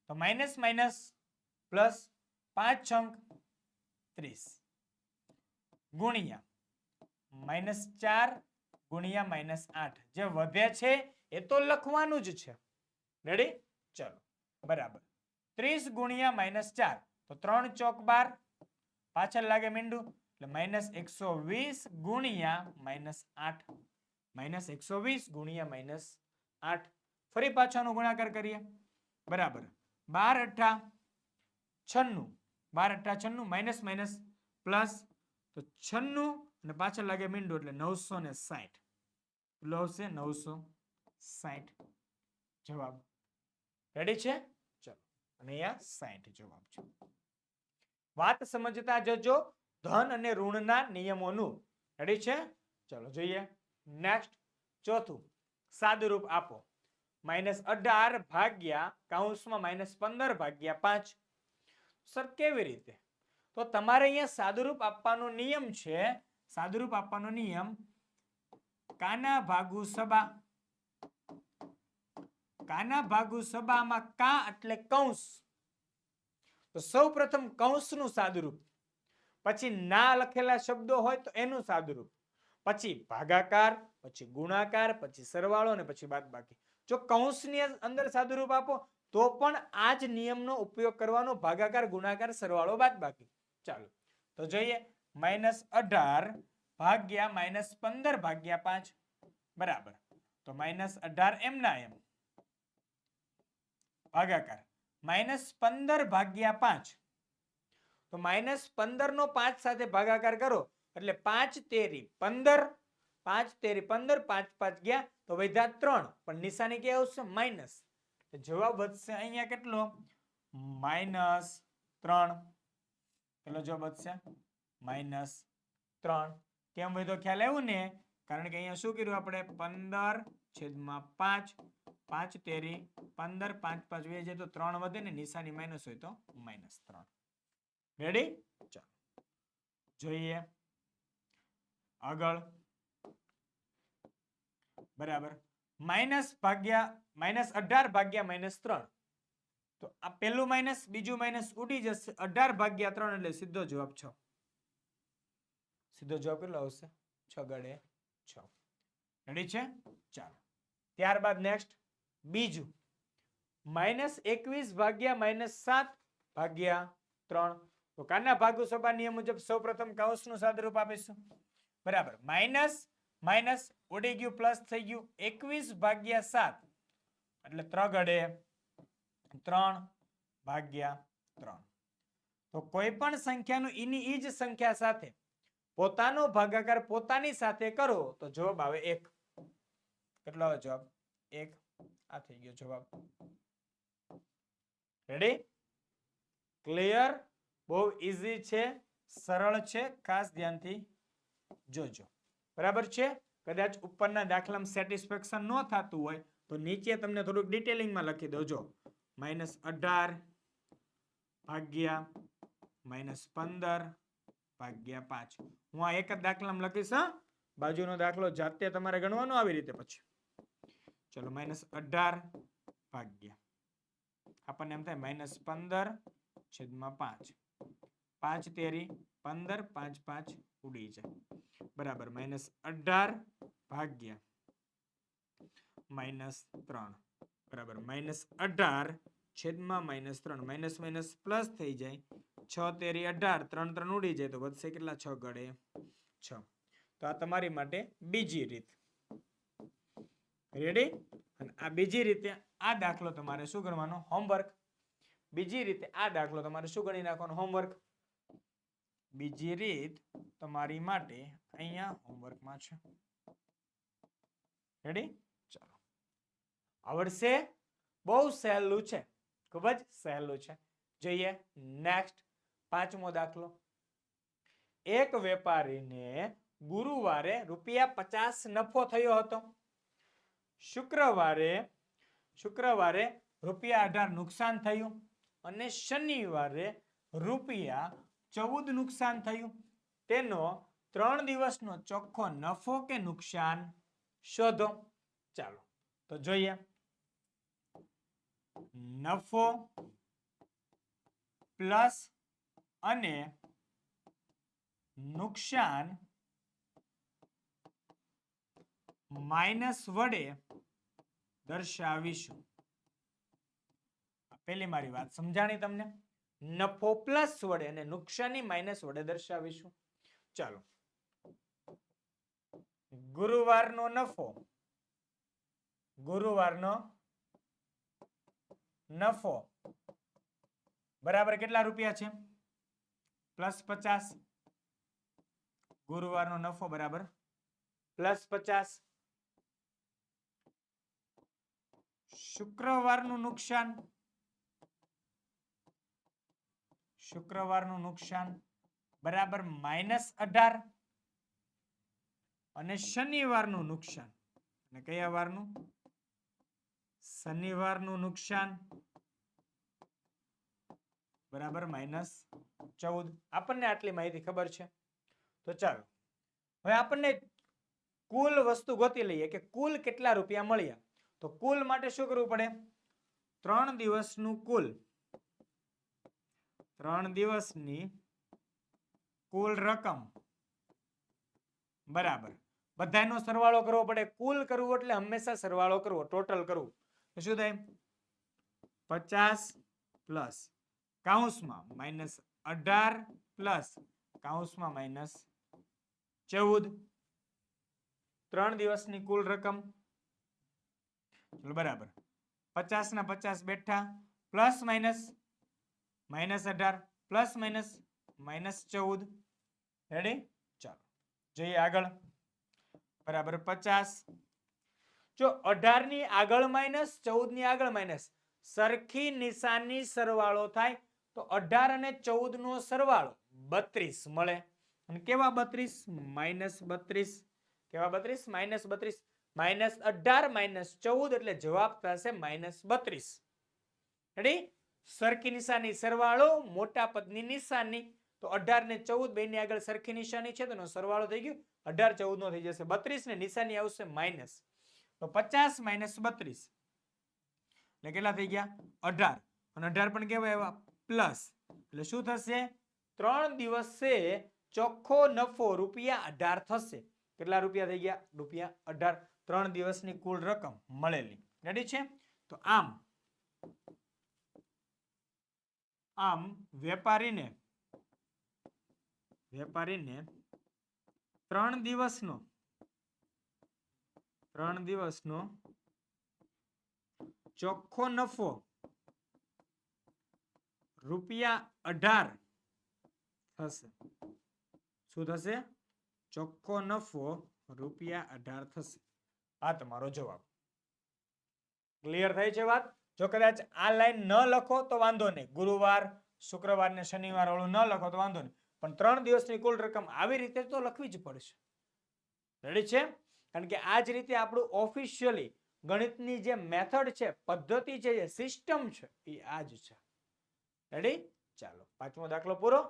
તો માઇનસ માઇનસ પ્લસ 5 છંક 30 ગુણ્યા -4 ગુણ્યા -8. જે વધે છે એ તો લખવાનું જ છે. રેડી? ચલો બરાબર 30 ગુણ્યા -4 તો 3 ચોક 12 પાછળ લાગે મીંડું એટલે -120 ગુણ્યા -8 -120 ગુણ્યા -8. ફરી પાછળનો ગુણાકાર કરીએ. બરાબર 12 × 96 12 × 96 માઇનસ માઇનસ પ્લસ તો 96 અને પાછળ લાગે મીંડું એટલે 960. કેટલું આવશે? 960 જવાબ. રેડી છે? ચલો અને અહીંયા 60 જવાબ છે. વાત સમજતા જજો ધન અને ઋણના નિયમોનું. રેડી છે? ચલો જોઈએ નેક્સ્ટ. ચોથું સાદુરૂપ આપો. -18 ભાગ્યા કૌંસમાં -15 ભાગ્યા 5. સર કેવી રીતે? તો તમારે અહીંયા સાદુરૂપ આપવાનો નિયમ છે. સાદુરૂપ આપવાનો નિયમ કાના ભાગુ સબા કાના ભાગુ સબામાં કા એટલે કૌંસ. તો સૌ પ્રથમ કૌંસનું સાદુરૂપ, પછી ના લખેલા શબ્દો હોય તો એનું સાદુરૂપ, પછી ભાગાકાર, પછી ગુણાકાર, પછી સરવાળો અને પછી બાદબાકી. જો કૌંસની અંદર સાદુરૂપ આપો તો પણ આ જ નિયમનો ઉપયોગ કરવાનો, ભાગાકાર, ગુણાકાર, સરવાળો, બાદબાકી. ચાલો તો જોઈએ, -18 ભાગ્યા -15 ભાગ્યા 5 બરાબર. તો -18 એમના એમ ભાગાકાર -15 ભાગ્યા 5. તો -15 નો 5 સાથે ભાગાકાર કરો એટલે 5 તેરી 15, 5 તેરી 15, 5 5 ગયા તો વધ્યા 3, પણ નિશાની ક્યાં આવશે? માઇનસ. જવાબ વધશે અહીંયા કેટલો? -3. પેલો જવાબ વધશે -3. કેમ વધ્યો ખ્યાલ આવ્યો ને? કારણ કે અહીંયા શું કર્યું આપણે? 15/5, 5 તેરી 15, 5 5 વે જાય તો 3 વધે ને, નિશાની માઇનસ હોય તો -3. રેડી? ચાલો જોઈએ આગળ. બરાબર, -18 ભાગ્યા -3. તો આ પહેલું માઇનસ, બીજું માઇનસ ઉડી જશે. 18 ભાગ્યા 3 એટલે સીધો જવાબ 6. સીધો જવાબ કેટલો આવશે? 6 ગડે 6. રેડી છે? ચાલો ત્યારબાદ નેક્સ્ટ બીજું, -21 ભાગ્યા -7 ભાગ્યા 3. તો કાના ભાગુ સબા નિયમ મુજબ સૌપ્રથમ કૌંસનું સાદુરૂપ આપીશું. બરાબર, માઇનસ માઇનસ ઉડી ગયું, પ્લસ થઈ ગયું. 21 ભાગ્યા 7 એટલે 3 ગડે 3 ભાગ્યા 3. તો કોઈ પણ સંખ્યાનું ઈની ઈ જ સંખ્યા સાથે પોતાનો ભાગાકાર પોતાની સાથે કરો તો જવાબ આવે 1. કેટલો આવે જવાબ? 1. આ થઈ ગયો જવાબ. રેડી? ક્લિયર? બહુ ઈઝી છે, સરળ છે, ખાસ ધ્યાનથી જોજો. બરાબર છે? કદાચ ઉપરના દાખલામાં સેટિસ્ફેક્શન ન થતું હોય તો નીચે તમને થોડુંક ડિટેલિંગમાં લખી દોજો. -18 ભાગ્યા -15 ભાગ્યા 5. હું આ એક જ દાખલામાં લખીશ. બાજુનો દાખલો જાતે તમારે ગણવાનો આવી રીતે પછી. ચલો, -18 ભાગ્યા, આપણને એમ થાય -15/5. 5 તેરી 15, 5 5 ઉડી જાય. બરાબર, -18 ભાગ્યા -3. બરાબર, -18/-3. માઇનસ માઇનસ પ્લસ થઈ જાય. 6 તેરી 18, 3 3 ઉડી જાય તો વધશે કેટલા? 6 ગડે 6. તો આ તમારી માટે બીજી રીત. રેડી? અને આ બીજી રીતે આ દાખલો તમારે શું કરવાનો? હોમવર્ક. બીજી રીતે આ દાખલો તમારે શું ગણી નાખવાનો? હોમવર્ક. બીજી રીત તમારી માટે અહીંયા હોમવર્કમાં છે. રેડી? ચાલો, આવડશે? બહુ સહેલું છે, ખૂબ જ સહેલું છે. જોઈએ નેક્સ્ટ, 5મો દાખલો. એક વેપારીને ગુરુવારે ₹50 નફો થયો હતો. શુક્રવારે ₹18 નુકસાન થયું અને શનિવારે ₹14 નુકસાન થયું. તેનો 3 દિવસનો ચોખ્ખો નફો કે નુકસાન શોધો. ચાલો તો જોઈએ, નફો પ્લસ અને નુકસાન માઇનસ વડે દર્શાવીશું. પેલી મારી વાત સમજાણી તમને? નફો પ્લસ વડે અને નુકસાની માઇનસ વડે દર્શાવીશું. ચાલો, ગુરુવારનો નફો બરાબર કેટલા રૂપિયા છે? +50. ગુરુવારનો નફો બરાબર +50. શુક્રવારનું નુકસાન બરાબર -18. અને શનિવારનું નુકસાન, અને કયા વારનું? શનિવારનું નુકસાન બરાબર -14. આપણને આટલી માહિતી ખબર છે. તો ચાલો હવે આપણને કુલ વસ્તુ ગોતી લઈએ કે કુલ કેટલા રૂપિયા મળ્યા. તો કુલ માટે શું કરવું પડે? 3 દિવસનું કુલ, 3 દિવસની કુલ રકમ બરાબર બધાનો સરવાળો કરવો પડે. કુલ કરવું એટલે હંમેશા સરવાળો કરવો, ટોટલ કરવું. તો શું થાય? 50 પ્લસ કૌંસમાં -18 પ્લસ કૌંસમાં -14, 3 દિવસની કુલ રકમ. ચલો બરાબર 50 ના 50 બેઠા, plus minus -18 plus minus -14. Ready? ચાલો જઈએ આગળ. બરાબર 50. જો 18 ની આગળ માઇનસ 14 ની આગળ માઇનસ સરખી નિશાની સરવાળો થાય તો 18 અને 14 નો સરવાળો 32 મળે. અને કેવા 32? -32. કેવા 32? -32. -18 -14 એટલે જવાબ થશે -32. રેડી? સરખી નિશાની સરવાળો મોટા પદની નિશાની. તો 18 ને 14 બેની આગળ સરખી નિશાની છે તો એનો સરવાળો થઈ ગયો 18 14 નો થઈ જશે 32 ને નિશાની આવશે માઇનસ. તો 50 - 32 એટલે કેટલા થઈ ગયા? 18. અને 18 પણ કેવા આવ્યા? પ્લસ. એટલે શું થશે? 3 દિવસે ચોખ્ખો નફો ₹18 થશે. કેટલા રૂપિયા થઈ ગયા? ₹18. 3 દિવસની કુલ રકમ મળેલી. રેડી છે? તો આમ વેપારીને 3 દિવસનો ચોખ્ખો નફો ₹18 થશે. શું થશે? ચોખ્ખો નફો ₹18 થશે. આ તમારો જવાબ. ક્લિયર થઈ છે વાત? જો કદાચ આ લાઈન ન લખો તો વાંધો નહીં, ગુરુવાર શુક્રવાર ને શનિવાર વાળું ન લખો તો વાંધો નહીં, પણ 3 દિવસની કુલ રકમ આવી રીતે તો લખવી જ પડશે. રેડી છે? કારણ કે આ જ રીતે આપણું ઓફિશિયલી ગણિતની જે મેથડ છે, પદ્ધતિ છે, જે સિસ્ટમ છે એ આ જ છે. રેડી? ચાલો 5મો દાખલો પૂરો.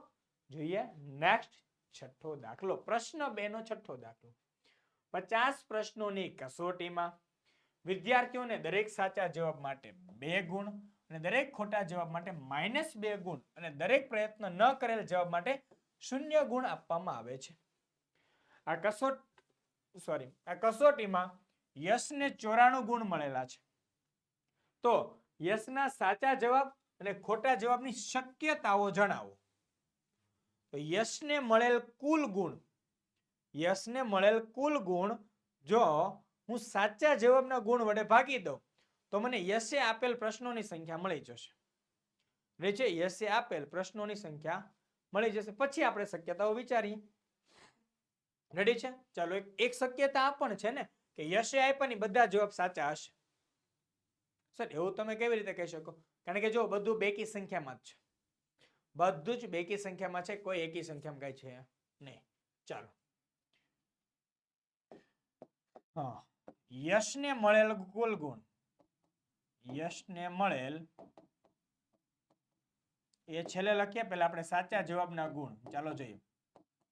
જોઈએ નેક્સ્ટ 6થો દાખલો. પ્રશ્ન 2 નો 6થો દાખલો. 50 પ્રશ્નોની કસોટીમાં વિદ્યાર્થીઓને દરેક સાચા જવાબ માટે 2 ગુણ અને દરેક ખોટા જવાબ માટે -2 ગુણ અને દરેક પ્રયત્ન ન કરેલ જવાબ માટે 0 ગુણ આપવામાં આવે છે. આ કસોટીમાં યશને 94 ગુણ મળેલા છે. તો યશના સાચા જવાબ અને ખોટા જવાબની શક્યતાઓ જણાવો. તો યશને મળેલ કુલ ગુણ જો હું સાચા જવાબના ગુણ વડે ભાગી દઉં તો મને યશે આપેલ પ્રશ્નોની સંખ્યા મળી જશે. યશે આપેલ પ્રશ્નોની સંખ્યા મળી જશે. પછી આપણે શક્યતાઓ વિચારીએ. રેડી છે? ચાલો એક શક્યતા આ પણ છે ને કે યશે આપ્યાની બધા જવાબ સાચા હશે. સર એવું તમે કેવી રીતે કહી શકો? કારણ કે જો બધું બેકી સંખ્યામાં જ છે. બધું જ બેકી સંખ્યામાં છે, કોઈ એકી સંખ્યામાં કઈ છે નહીં. ચાલો યશને મળેલ કુલ ગુણ, યશને મળેલ એ છેલ્લે લખીએ. પહેલા આપણે સાચા જવાબના ગુણ. ચાલો જોઈએ.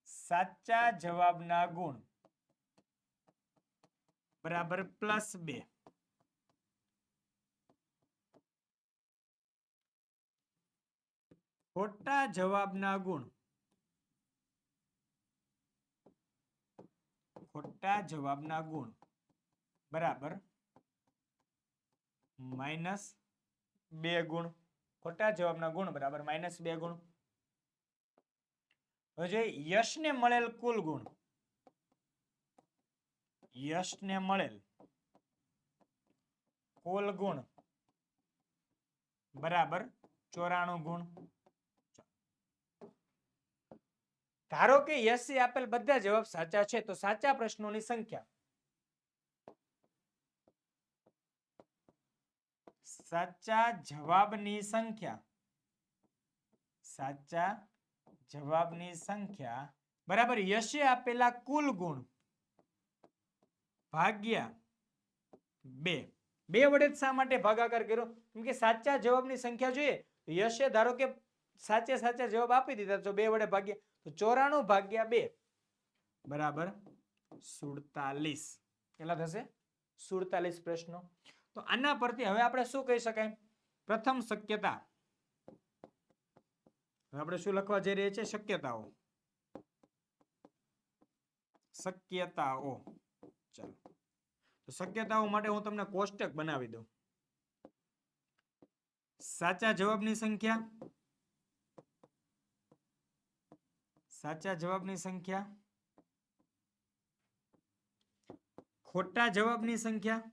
સાચા જવાબના ગુણ બરાબર +2. ખોટા જવાબના ગુણ બરાબર -2 ગુણ. ખોટા જવાબના ગુણ બરાબર -2 ગુણ. હવે યશને મળેલ કુલ ગુણ, યશને મળેલ કુલ ગુણ બરાબર 94 ગુણ. ધારો કે યશે આપેલ બધા જવાબ સાચા છે તો સાચા પ્રશ્નોની સંખ્યા, સાચા જવાબની સંખ્યા બરાબર યશે આપેલા કુલ ગુણ ભાગ્યા 2. 2 વડે શા માટે ભાગાકાર કર્યો? કેમ કે સાચા જવાબની સંખ્યા જોઈએ. યશે ધારો કે સાચા જવાબ આપી દીધા તો 2 વડે ભાગ્યા તો 94 ભાગ્યા 2 બરાબર 47. કેટલા થશે? 47 પ્રશ્નો. તો આના પરથી હવે આપણે શું કહી શકાય? પ્રથમ શક્યતા, આપણે શું લખવા જઈ રહ્યા છીએ? શક્યતાઓ. શક્યતાઓ. ચાલો, તો શક્યતાઓ માટે હું તમને કોષ્ટક બનાવી દઉં. સાચા જવાબની સંખ્યા, સાચા જવાબની સંખ્યા, ખોટા જવાબની સંખ્યા,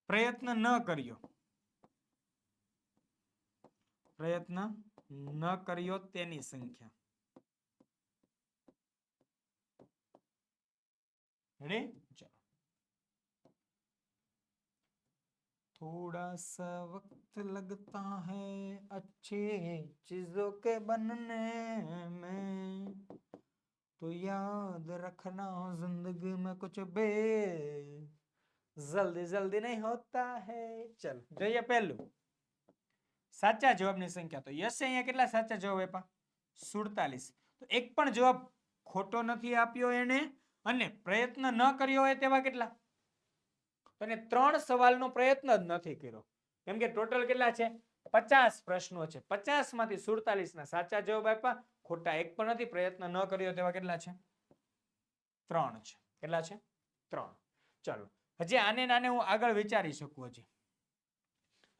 પ્રયત્ન ન કર્યો, પ્રયત્ન ન કર્યો તેની સંખ્યા. રેડી? ચલો, थोड़ा सा वक्त लगता है अच्छी चीजों के बनने में, तो याद रखना जिंदगी में कुछ भी जल्दी जल्दी नहीं होता है. चल જોઈએ પહેલું સાચા જવાબની સંખ્યા. તો યશે અહીંયા કેટલા સાચા જવાબ આપ્યા? 47. તો એક પણ જવાબ ખોટો નથી આપ્યો એને, અને પ્રયત્ન ન કર્યો હોય તેવા કેટલા? અને 3 સવાલનો પ્રયત્ન જ નથી કર્યો. કેમ કે ટોટલ કેટલા છે? 50 પ્રશ્નો છે. 50 માંથી 47 ના સાચા જવાબ આપ્યા, ખોટા એક પણ નથી, પ્રયત્ન ન કર્યો તેવા કેટલા છે? 3 છે. કેટલા છે? 3. ચાલો, હજી આને નાને હું આગળ વિચારી શકું. હજી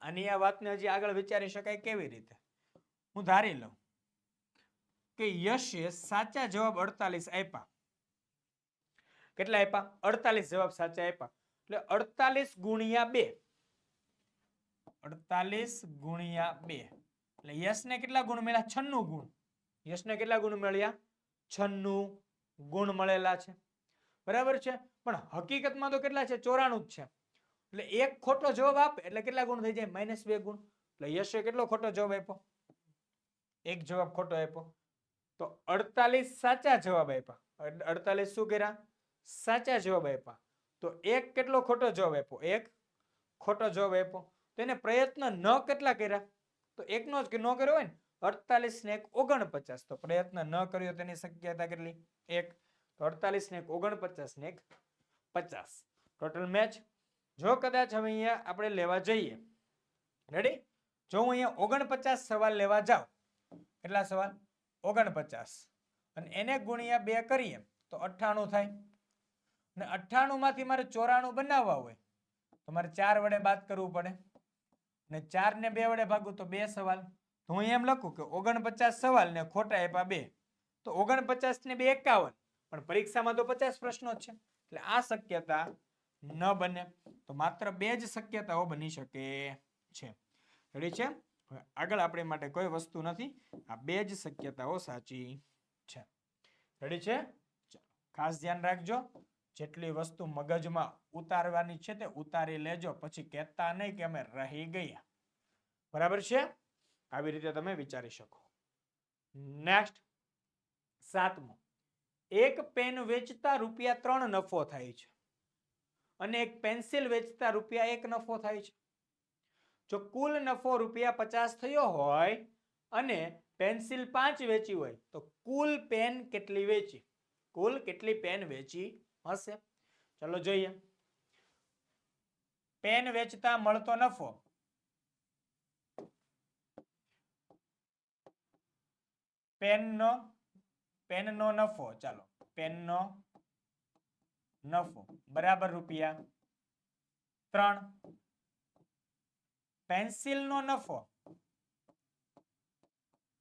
આની આ વાતને હજી આગળ વિચારી શકાય કેવી રીતે? હું ધારી લઉં કે યશે સાચા જવાબ 48 આપ્યા. કેટલા આપ્યા? 48 જવાબ સાચા આપ્યા. એટલે 48 ગુણ્યા 2, 48 ગુણ્યા 2 એટલે યશને કેટલા ગુણ મળ્યા? 96 ગુણ. યશને કેટલા ગુણ મળ્યા? 96 ગુણ મળેલા છે. બરાબર છે? પણ હકીકતમાં તો કેટલા છે? 94 જ છે. એટલે એક ખોટો જવાબ આપે એટલે કેટલા ગુણ થઈ જાય? -2 ગુણ. એટલે યશે કેટલો ખોટો જવાબ આપ્યો? એક જવાબ ખોટો આપ્યો. તો 48 સાચા જવાબ આપ્યા. 48 શું કર્યા? સાચા જવાબ આપ્યા. તો એક કેટલો ખોટો જવાબ આપ્યો? એક ખોટો જવાબ આપ્યો. તો એને પ્રયત્ન ન કેટલા કર્યા? તો એકનો જ ન કર્યો હોય ને, 48 ને 1 49. તો પ્રયત્ન ન કર્યો તેની શક્યતા કેટલી? 1. તો 48 ને 1 49 ને 1 50. Total match. જો કદાચ હવે અહીંયા આપણે લેવા જઈએ, રેડી? જો હું અહીંયા 49 સવાલ લેવા જાઉં, કેટલા સવાલ? 49, અને એને ગુણ્યા 2 કરીએ તો 98 થાય. અને 98 માંથી મારે 94 બનાવવા હોય તો મારે 4 વડે બાદ કરવું પડે, અને 4 ને 2 વડે ભાગું તો 2 સવાલ. તો હું એમ લખું કે 49 સવાલ ને ખોટા આપ્યા 2, તો 49 ને 2 51. પણ પરીક્ષામાં તો 50 પ્રશ્નો જ છે, એટલે આ શક્યતા ન બને. તો માત્ર 2 જ શક્યતાઓ બની શકે છે. રેડી છે? હવે આગળ આપણે માટે કોઈ વસ્તુ નથી, આ 2 જ શક્યતાઓ સાચી છે. રેડી છે? ચાલો, ખાસ ધ્યાન રાખજો. જેટલી વસ્તુ મગજમાં ઉતારવાની છે તે ઉતારી લેજો, પછી કહેતા નહીં કે અમે રહી ગયા. બરાબર છે? આવી રીતે તમે વિચારી શકો. નેક્સ્ટ 7મો. એક પેન વેચતા ₹3 નફો થાય છે, અને એક પેન્સિલ વેચતા ₹1 નફો થાય છે. જો કુલ નફો ₹50 થયો હોય અને પેન્સિલ 5 વેચી હોય, તો કુલ પેન કેટલી વેચી? કુલ કેટલી પેન વેચી હશે? ચલો જોઈએ. પેન વેચતા મળતો નફો, પેનનો નફો, ચાલો, પેનનો નફો બરાબર ₹3. પેન્સિલનો નફો,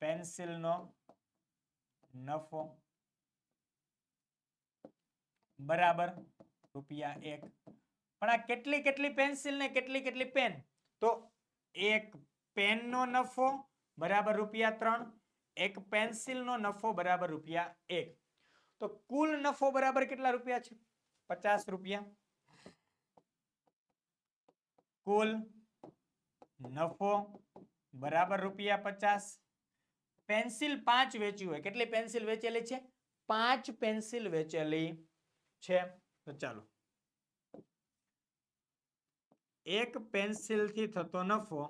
પેન્સિલનો નફો બરાબર ₹1. પણ આ કેટલી કેટલી પેન્સિલ ને કેટલી કેટલી પેન? તો એક પેનનો નફો બરાબર ₹3, એક પેન્સિલનો નફો બરાબર ₹1. તો કુલ નફો બરાબર કેટલા રૂપિયા છે? ₹50. કુલ નફો બરાબર ₹50. પેન્સિલ 5 વેચી હોય, કેટલી પેન્સિલ વેચેલી છે? 5 પેન્સિલ વેચેલી છે. તો ચાલો, એક પેન્સિલ થી થતો નફો,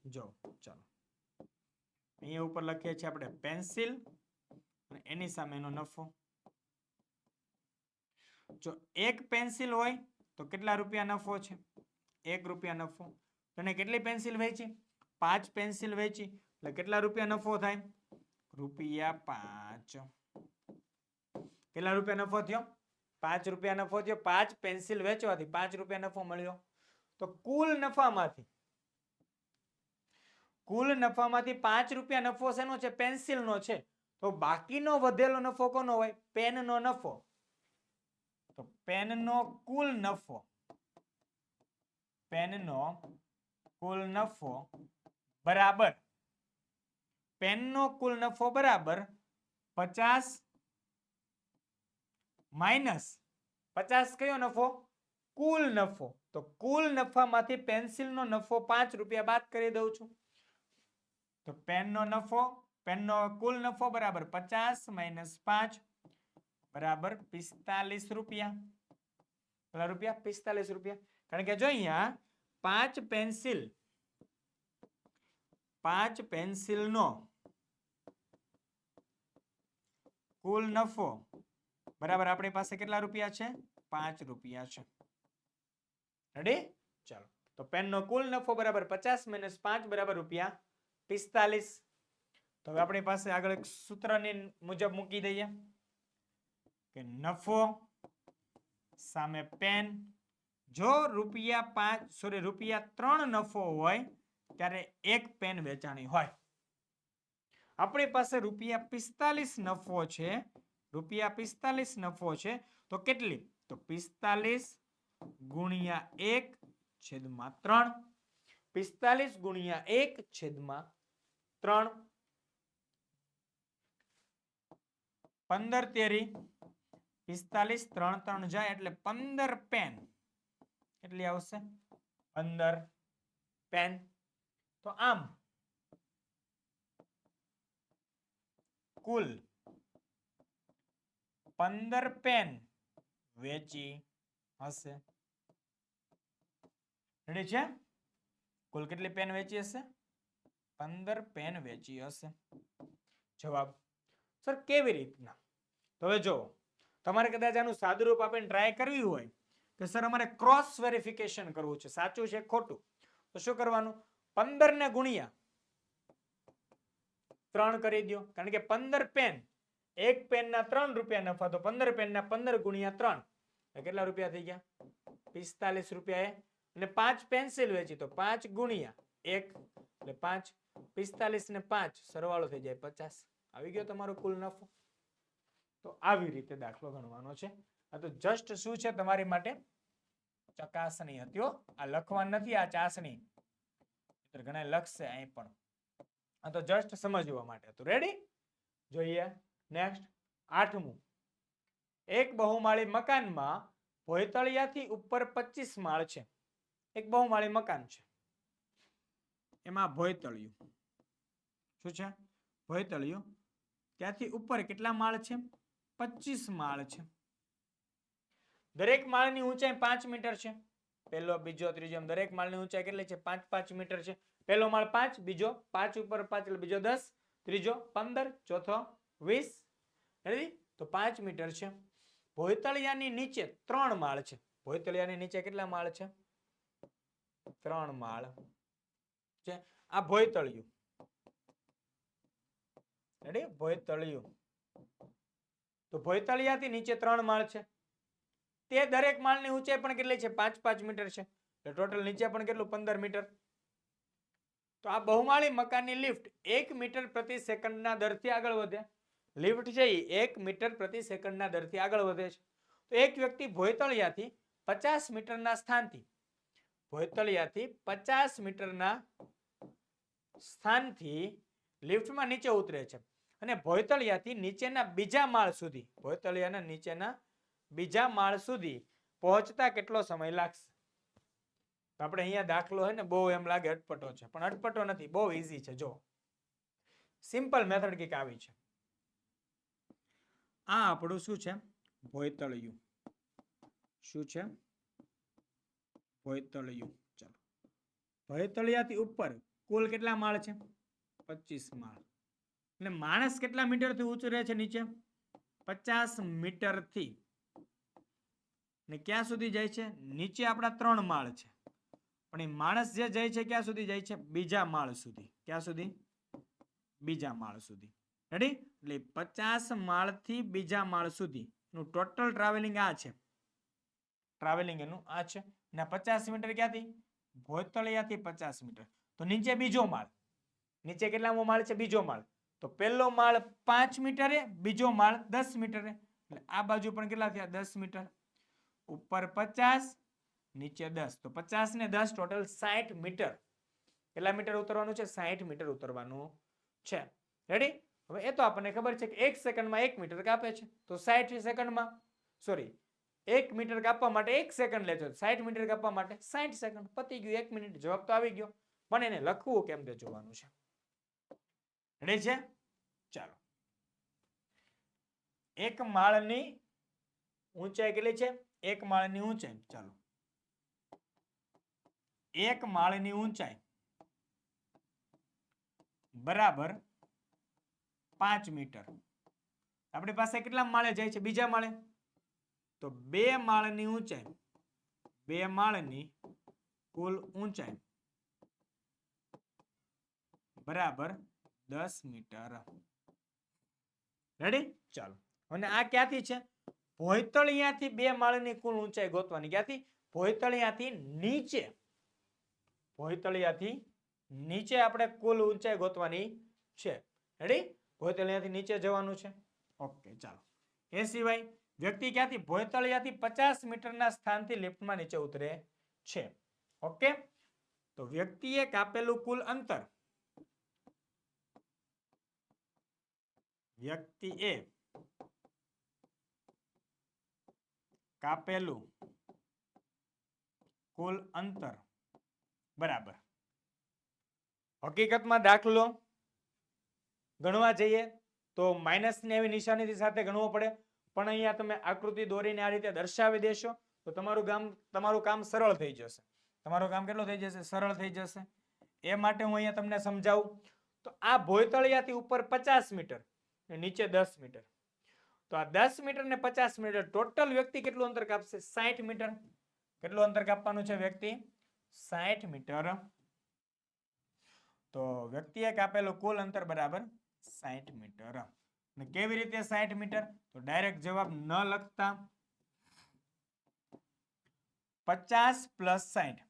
જો ચાલો અહીંયા ઉપર લખીએ છીએ આપણે પેન્સિલ અને એની સામેનો નફો. જો એક પેન્સિલ હોય તો કેટલા રૂપિયા નફો છે? 1 રૂપિયા નફો. તને કેટલી પેન્સિલ વેચી? 5 પેન્સિલ વેચી એટલે કેટલા રૂપિયા નફો થાય? ₹5. કેટલા રૂપિયા નફો થયો? 5 રૂપિયા નફો થયો. 5 પેન્સિલ વેચવાથી 5 રૂપિયા નફો મળ્યો. તો કુલ નફામાંથી 5 રૂપિયા નફો શેનો છે? પેન્સિલનો છે. તો બાકીનો વધેલો નફો કોનો હોય? પેનનો નફો. તો પેનનો કુલ નફો બરાબર પેનનો કુલ નફો બરાબર 50 માઇનસ 50 કયો નફો? કુલ નફો. તો કુલ નફામાંથી પેન્સિલનો નફો 5 રૂપિયા બાદ કરી દઉં છું. તો પેનનો કુલ નફો બરાબર 50 માઇનસ 5 બરાબર 45 રૂપિયા. કેટલા રૂપિયા? 45 રૂપિયા. કારણ કે જો અહીંયા 5 પેન્સિલનો કુલ નફો બરાબર આપણી પાસે કેટલા રૂપિયા છે? 5 રૂપિયા છે. રેડી? ચાલો. તો પેનનો કુલ નફો બરાબર 50 માઇનસ 5 બરાબર ₹45. તો હવે આપણી પાસે આગળ એક સૂત્રની મુજબ મૂકી દઈએ કે નફો સામે પેન. જો ₹3 નફો હોય ત્યારે એક પેન વેચાણી હોય. આપણી પાસે ₹45 નફો છે. ₹45 નફો છે તો કેટલી? તો 45 ગુણ્યા 1/3. 45 ગુણ્યા 1/3. 15 તેરી 45, 3 3 જાય એટલે 15 પેન. કેટલી આવશે? 15 પેન. તો આમ કુલ 15 પેન વેચી હશે. રેડી છે? કુલ કેટલી પેન વેચી હશે? 15 પેન વેચી હશે. જવાબ. સર કેવી રીતના? તો હવે જો તમારે કદાચ આનું સાદુરૂપ આપીને ટ્રાય કરવી હોય કે સર અમારે ક્રોસ વેરિફિકેશન કરવું છે, સાચું છે ખોટું, તો શું કરવાનું? 15 ને ગુણ્યા 3 કરી દો. કારણ કે 15 પેન, એક પેનના 3 રૂપિયા નફા, તો 15 પેનના 15 ગુણ્યા 3 કેટલા રૂપિયા થઈ ગયા? 45 રૂપિયા. અને 5 પેન્સિલ વેચી તો 5 ગુણ્યા 1 એટલે 5. 45 ને 5 સરવાળો થઈ જાય 50. આવી ગયો તમારો કુલ નફો. તો આવી રીતે દાખલો ગણવાનો છે. આ તો જસ્ટ શું છે તમારી માટે? ચકાસણી હતી. આ લખવાનું નથી, આ ચાસણી. ઘણા લખશે અહીં પણ. આ તો જસ્ટ સમજવા માટે હતું. રેડી? જોઈએ નેક્સ્ટ 8મું. એક બહુમાળી મકાનમાં ભોયતળિયાથી ઉપર 25 માળ છે. એક બહુમાળી મકાન છે. એમાં ભોયતળિયું શું છે? ભોયતળિયું. ત્યાંથી ઉપર કેટલા માળ છે? 25 માળ છે. દરેક માળની ઊંચાઈ 5 મીટર છે. પહેલો, બીજો, ત્રીજો એમ દરેક માળની ઊંચાઈ કેટલી છે? 5 મીટર છે. પહેલો માળ 5, બીજો 5 ઉપર 5 એટલે બીજો 10, ત્રીજો 15, ચોથો 20. રેડી? તો 5 મીટર છે. ભોયતળિયાની નીચે 3 માળ છે. ભોયતળિયાની નીચે કેટલા માળ છે? 3 માળ છે. આ ભોયતળિયું. રેડી? ભોયતળિયું. તો ભોયતળિયાથી નીચે 3 માળ છે. તે દરેક માળની ઊંચાઈ પણ કેટલી છે? 5 મીટર છે. એટલે ટોટલ નીચે પણ કેટલું? 15 મીટર. તો આ બહુમાળી મકાનની લિફ્ટ 1 મીટર પ્રતિ સેકન્ડના દરથી આગળ વધે. લિફ્ટ છે એ 1 મીટર પ્રતિ સેકન્ડના દરથી આગળ વધે છે. તો એક વ્યક્તિ ભોયતળિયાથી 50 મીટરના સ્થાનથી લિફ્ટમાં નીચે ઉતરે છે અને ભોયતળિયાથી નીચેના બીજા માળ સુધી પહોંચતા કેટલો સમય લાગશે? તો આપણે અહીંયા દાખલો હોય ને બહુ એમ લાગે અટપટો છે, પણ અટપટો નથી, બહુ ઈઝી છે. જો સિમ્પલ મેથડ કંઈક આવી છે. આ આપણું શું છે? ભોયતળિયું. શું છે? ભોયતળિયું. ચાલો, ભોયતળિયાથી ઉપર કુલ કેટલા માળ છે? 25 માળ. એટલે માણસ કેટલા મીટરથી ઊંચું રહે છે નીચે? 50 મીટરથી. ને ક્યાં સુધી જાય છે? નીચે આપણા 3 માળ છે, પણ એ માણસ જે જાય છે ક્યાં સુધી જાય છે? બીજા માળ સુધી. ક્યાં સુધી? બીજા માળ સુધી. રેડી? એટલે 50 માળથી બીજા માળ સુધી નું ટોટલ ટ્રાવેલિંગ આ છે. ટ્રાવેલિંગ એનું આ છે. ને 50 મીટર ક્યાંથી? ભોયતળિયાથી 50 મીટર. તો નીચે બીજો માળ. નીચે કેટલામો માળ છે? બીજો માળ. તો પહેલો માળ 5 મીટરે, બીજો માળ 10 મીટરે. એટલે આ બાજુ પણ કેટલા થયા? 10 મીટર. ઉપર 50, નીચે 10. તો 50 ને 10 ટોટલ 60 મીટર. કેટલા મીટર ઉતરવાનું છે? 60 મીટર ઉતરવાનું છે. રેડી? હવે એ તો આપણને ખબર છે કે 1 સેકન્ડમાં 1 મીટર કાપે છે. તો 60 સેકન્ડમાં, સોરી, 1 મીટર કાપવા માટે 1 સેકન્ડ લેજો. 60 મીટર કાપવા માટે 60 સેકન્ડ. પતી ગયું, 1 મિનિટ. જવાબ તો આવી ગયો. પણ એને લખવું કેમ તે જોવાનું છે. રેડી છે? ચાલો. એક માળની ઊંચાઈ કેટલી છે? એક માળની ઊંચાઈ, ચાલો, એક માળની ઊંચાઈ બરાબર 5 મીટર. આપણી પાસે કેટલા માળે જાય છે? બીજા માળે. તો 2 માળની ઊંચાઈ, 2 માળની કુલ ઊંચાઈ બરાબર 10 મીટર. રેડી? ચાલો. અને આ ક્યાંથી છે? ભોયતળિયાથી 2 માળની કુલ ઊંચાઈ ગોતવાની. ક્યાંથી? ભોયતળિયાથી નીચે. ભોયતળિયાથી નીચે આપણે કુલ ઊંચાઈ ગોતવાની છે. રેડી? ભોયતળિયાથી નીચે જવાનું છે. ઓકે, ચાલો. એ સિવાય વ્યક્તિ ક્યાંથી? ભોયતળિયાથી 50 મીટરના સ્થાનથી લિફ્ટમાં નીચે ઉતરે છે. ઓકે? તો વ્યક્તિએ કાપેલું કુલ અંતર, વ્યક્તિએ કાપેલું કુલ અંતર બરાબર, હકીકતમાં દાખલો ગણવા જઈએ તો માઇનસ ની એવી નિશાનીથી સાથે ગણવો પડે, પણ અહીંયા તમે આકૃતિ દોરીને આ રીતે દર્શાવી દેશો તો તમારું કામ સરળ થઈ જશે. તમારું કામ કેટલું થઈ જશે? સરળ થઈ જશે. એ માટે હું અહીંયા તમને સમજાવું. તો આ ભોયતળિયાથી ઉપર 50 મીટર, નીચે 10 મીટર. તો આ 10 મીટર ને 50 મીટર ટોટલ વ્યક્તિ કેટલું અંતર કાપશે? 60 મીટર. કેટલું અંતર કાપવાનું છે વ્યક્તિ? 60 મીટર. તો વ્યક્તિએ કાપેલું કુલ અંતર બરાબર 60 મીટર. અને કેવી રીતે 60 મીટર? તો ડાયરેક્ટ જવાબ ન લખતા 50 પ્લસ 60,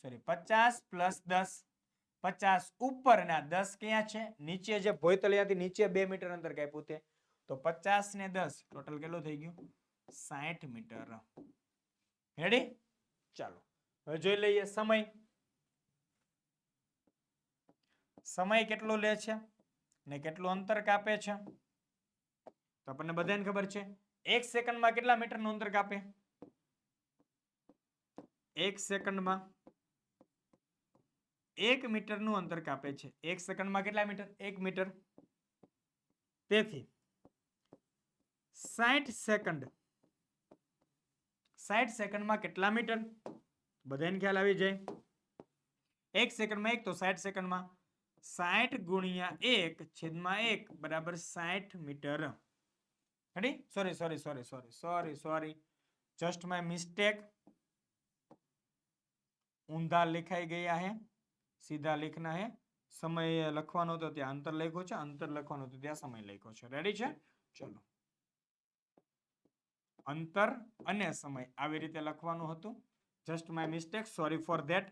સોરી 50 પ્લસ 10, 50 ઉપર અને 10 ક્યાં છે? નીચે. જે ભોયતળિયાથી નીચે 2 મીટર અંતર કાપ્યું તે. તો 50 ને 10 ટોટલ કેટલું થઈ ગયું? 60 મીટર. રેડી? ચાલો. હવે જોઈ લઈએ સમય. સમય કેટલો લે છે ને કેટલું અંતર કાપે છે? તો આપણને બધાને ખબર છે 1 સેકન્ડમાં કેટલા મીટરનું અંતર કાપે? 1 સેકન્ડમાં 1 મીટરનું અંતર કાપે છે. 1 સેકન્ડમાં કેટલા મીટર? 1 મીટર. તેથી 60 સેકન્ડ, 60 સેકન્ડમાં કેટલા મીટર? બધાને ખ્યાલ આવી જાય. 1 સેકન્ડમાં 1, તો 60 સેકન્ડમાં 60 ગુણ્યા 1 છેદમાં 1 બરાબર 60 metre. Ready? Sorry, just my mistake. ઊંધા लिखाई गया है, सीधा लिखना है. સમય લખવાનો તો ત્યાં અંતર લખ્યો છે, અંતર લખવાનો તો ત્યાં સમય લખ્યો છે. રેડી છે? ચલો. અંતર અને સમય આવી રીતે લખવાનું હતું. Just my mistake, sorry for that.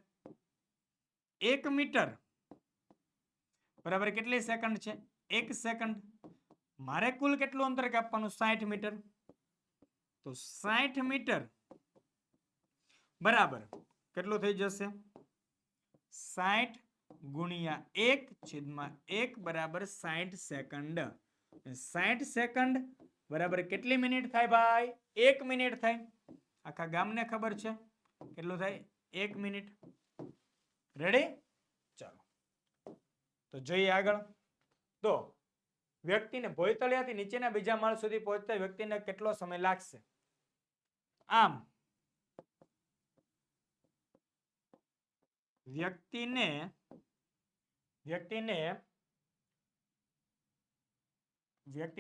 1 metre બરાબર કેટલી સેકન્ડ છે? 1 સેકન્ડ. મારે કુલ કેટલું અંતર કાપવાનું? 60 મીટર. તો 60 મીટર બરાબર કેટલું થઈ જશે? 60 ગુણ્યા 1 છેદમાં 1 બરાબર 60 સેકન્ડ. 60 સેકન્ડ બરાબર કેટલી મિનિટ થાય ભાઈ? 1 મિનિટ થાય. આખા ગામને ખબર છે કેટલું થાય? 1 મિનિટ. રેડી? ચાલો. તો જોઈએ આગળ. તો વ્યક્તિને ભોયતળિયાથી નીચેના બીજા માળ સુધી પહોંચતા વ્યક્તિને કેટલો સમય લાગશે? આમ વ્યક્તિને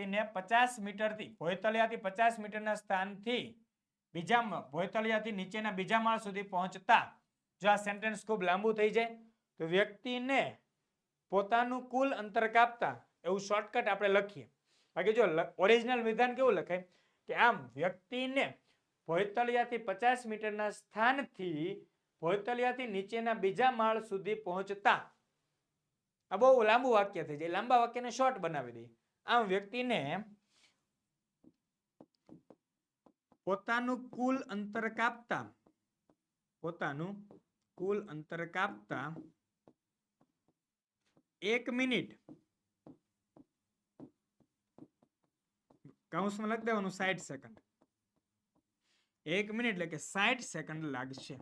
50 મીટરથી ભોયતળિયાથી 50 મીટરના સ્થાનથી બીજા ભોયતળિયાથી નીચેના બીજા માળ સુધી પહોંચતા જો આ સેન્ટેન્સ ખૂબ લાંબુ થઈ જાય તો વ્યક્તિને પોતાનું કુલ અંતર કાપતા એવું શોર્ટકટ આપણે લખીએ. બાકી જો ઓરિજિનલ વિધાન કેવું લખાય કે આમ વ્યક્તિને ભોયતળિયાથી 50 મીટરના સ્થાનથી ભોયતળિયાથી નીચેના બીજા માળ સુધી પહોંચતા. આ બહુ લાંબુ વાક્ય થઈ જાય. લાંબા વાક્યને શોર્ટ બનાવી દઈએ. આમ વ્યક્તિને પોતાનું કુલ અંતર કાપતા 1 મિનિટ કૌંસમાં લખી દેવાનું 60 સેકન્ડ. 1 મિનિટ એટલે કે 60 સેકન્ડ લાગશે.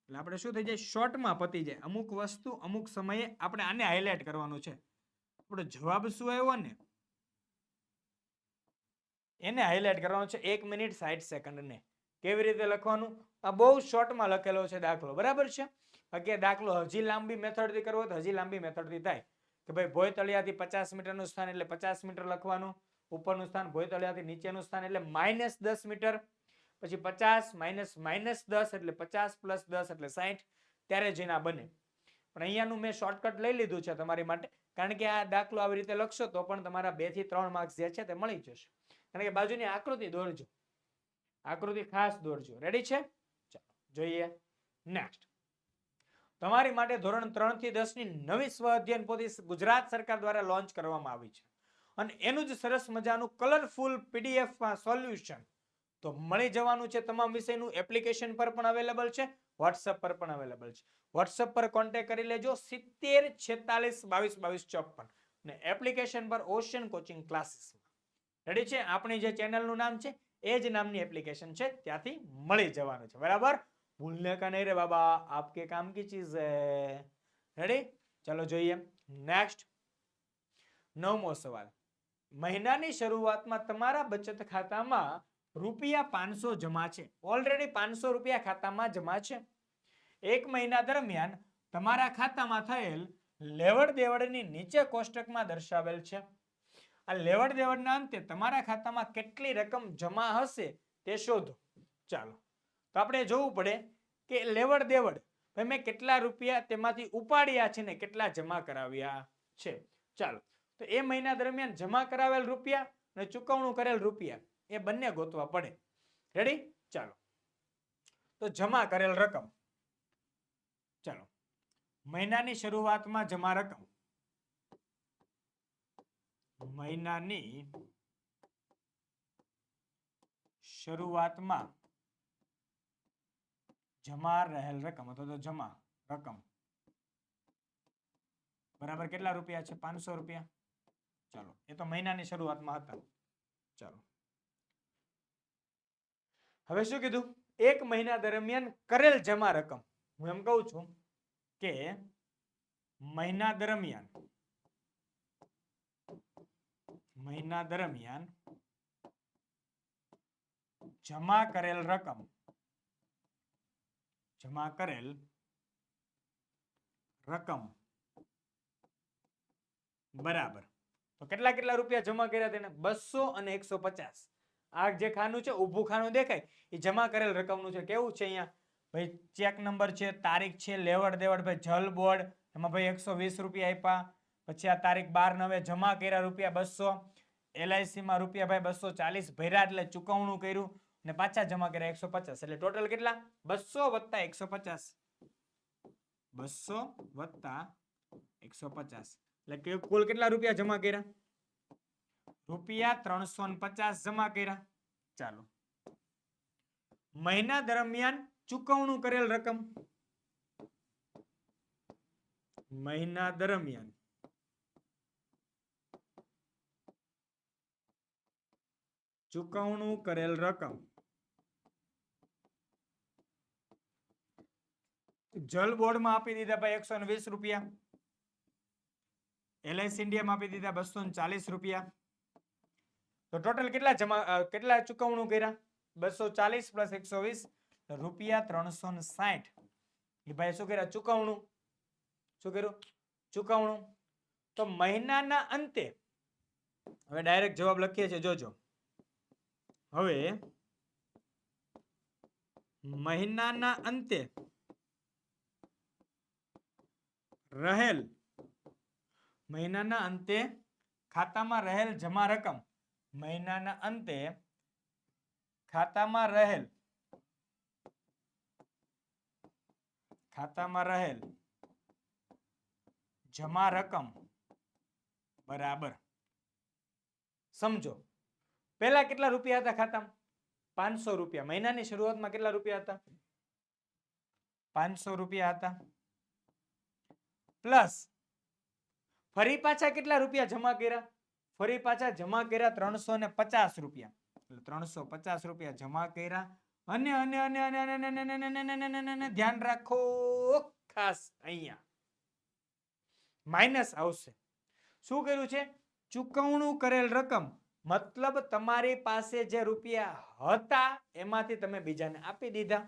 એટલે આપણે શું થઈ જાય શોર્ટમાં પતી જાય. અમુક વસ્તુ અમુક સમયે આપણે આને હાઇલાઇટ કરવાનું છે. આપણો જવાબ શું આવ્યો ને એને હાઇલાઇટ કરવાનો છે 1 મિનિટ 60 સેકન્ડ ને. કેવી રીતે લખવાનું? આ બહુ શોર્ટમાં લખેલો છે દાખલો, બરાબર છે. બાકી દાખલો હજી લાંબી મેથડથી કરવો તો હજી લાંબી મેથડથી થાય કે ભાઈ ભોયતળિયાથી 50 મીટરનું સ્થાન એટલે 50 મીટર લખવાનું. ઉપરનું સ્થાન ભોયતળિયાથી નીચેનું સ્થાન એટલે -10 મીટર. પછી 50 -10 એટલે 50 + 10 એટલે 60. ત્યારે જ ના બને. પણ અહીંયાનું મેં શોર્ટકટ લઈ લીધું છે તમારી માટે, કારણ કે આ દાખલો આવી રીતે લખશો તો પણ તમારા 2 થી 3 માર્ક્સ જે છે તે મળી જશે. કારણ કે બાજુની આકૃતિ દોરજો, આકૃતિ ખાસ દોરજો. રેડી છે? ચાલો જોઈએ નેક્સ્ટ. તમારી માટે ધોરણ 3 થી 10 ની નવી સ્વ અધ્યયન પોથી ગુજરાત સરકાર દ્વારા લોન્ચ કરવામાં આવી છે અને એનું જ સરસ મજાનું કલરફુલ પીડીએફ માં સોલ્યુશન તો મળી જવાનું છે. તમામ વિષયનું એપ્લિકેશન પર પણ અવેલેબલ છે, WhatsApp પર પણ અવેલેબલ છે. WhatsApp પર કોન્ટેક્ટ કરી લેજો 70 46 22 22 54 ને એપ્લિકેશન પર ઓશિયન કોચિંગ ક્લાસીસ. રેડી છે? આપણી જે ચેનલનું નામ છે એ જ નામની એપ્લિકેશન છે, ત્યાંથી મળી જવાનું છે. બરાબર? ભૂલને કા નહીં રે બાબા, આપકે કામ કી ચીજ હે. રેડી? ચલો જોઈએ નેક્સ્ટ. 9મો સવાલ. મહિનાની શરૂઆતમાં તમારા બચત ખાતામાં ₹500 જમા છે. ઓલરેડી 500 રૂપિયા ખાતામાં જમા છે. 1 મહિના દરમિયાન તમારા ખાતામાં થયેલ લેવડ દેવડની નીચે કોષ્ટકમાં દર્શાવેલ છે. આ લેવડ દેવડના અંતે તમારા ખાતામાં કેટલી રકમ જમા હશે તે શોધો. ચાલો તો આપણે જોવું પડે કે લેવડ દેવડ ભાઈ મેં કેટલા રૂપિયા તેમાંથી ઉપાડ્યા છે ને કેટલા જમા કરાવ્યા છે. ચાલો તો એ મહિના દરમિયાન જમા કરાવેલ રૂપિયા અને ચૂકવણું કરેલ રૂપિયા એ બંને ગોતવા પડે. રેડી? ચાલો તો જમા કરેલ રકમ. ચાલો મહિનાની શરૂઆતમાં જમા રકમ. મહિનાની શરૂઆતમાં જમા રહેલ રકમ અથવા તો જમા રકમ બરાબર કેટલા રૂપિયા છે? 500 રૂપિયા. ચાલો એ તો મહિનાની શરૂઆતમાં હતા. ચાલો હવે શું કીધું? 1 મહિના દરમિયાન કરેલ જમા રકમ. હું એમ કહું છું કે મહિના દરમિયાન જમા કરેલ રકમ બરાબર તો કેટલા રૂપિયા જમા કર્યા તેને? 200 અને 150. આ જે ખાનું છે ઊભું ખાનું દેખાય એ જમા કરેલ રકમનું છે. કેવું છે અહીંયા ભાઈ? ચેક નંબર છે, તારીખ છે, લેવડ દેવડ ભાઈ જલ બોર્ડ એમાં ભાઈ 120 રૂપિયા આપ્યા. પછી આ તારીખ 12/9 જમા કર્યા રૂપિયા 200. LIC માં રૂપિયા ભાઈ 240 ભર્યા એટલે ચૂકવણું કર્યું ને પાછા જમા કર્યા 150. એટલે ટોટલ કેટલા? 200 + 150. 200 + 150 એટલે કુલ કેટલા રૂપિયા જમા કર્યા? ₹350 જમા કર્યા. ચાલો મહિના દરમિયાન ચૂકવણું કરેલ રકમ. મહિના દરમિયાન ચૂકવણું કરેલ રકમ. જલ બોર્ડમાં આપી દીધા ભાઈ 120 રૂપિયા. LIC ઇન્ડિયામાં આપી દીધા 240 રૂપિયા. તો ટોટલ કેટલા ચૂકવણું કર્યા? 240 + 120 ₹360. એ ભાઈ શું કર્યા? ચૂકવણું. શું કર્યું? ચૂકવણું. તો મહિનાના અંતે હવે ડાયરેક્ટ જવાબ લખીએ છીએ જોજો. હવે મહિનાના અંતે રહેલ ખાતામાં રહેલ જમા રકમ મહિનાના અંતે ખાતામાં રહેલ જમા રકમ બરાબર સમજો પહેલા કેટલા રૂપિયા હતા ખાતામાં 500 રૂપિયા મહિનાની શરૂઆતમાં કેટલા રૂપિયા હતા 500 રૂપિયા હતા પ્લસ ફરી પાછા કેટલા રૂપિયા જમા કર્યા ફરી પાછા જમા કર્યા 350 રૂપિયા એટલે 350 રૂપિયા જમા કર્યા અને ધ્યાન રાખો ખાસ અહીંયા માઇનસ આવશે શું કર્યું છે ચૂકવણું કરેલ રકમ મતલબ તમારી પાસે જે રૂપિયા હતા એમાંથી તમે બીજાને આપી દીધા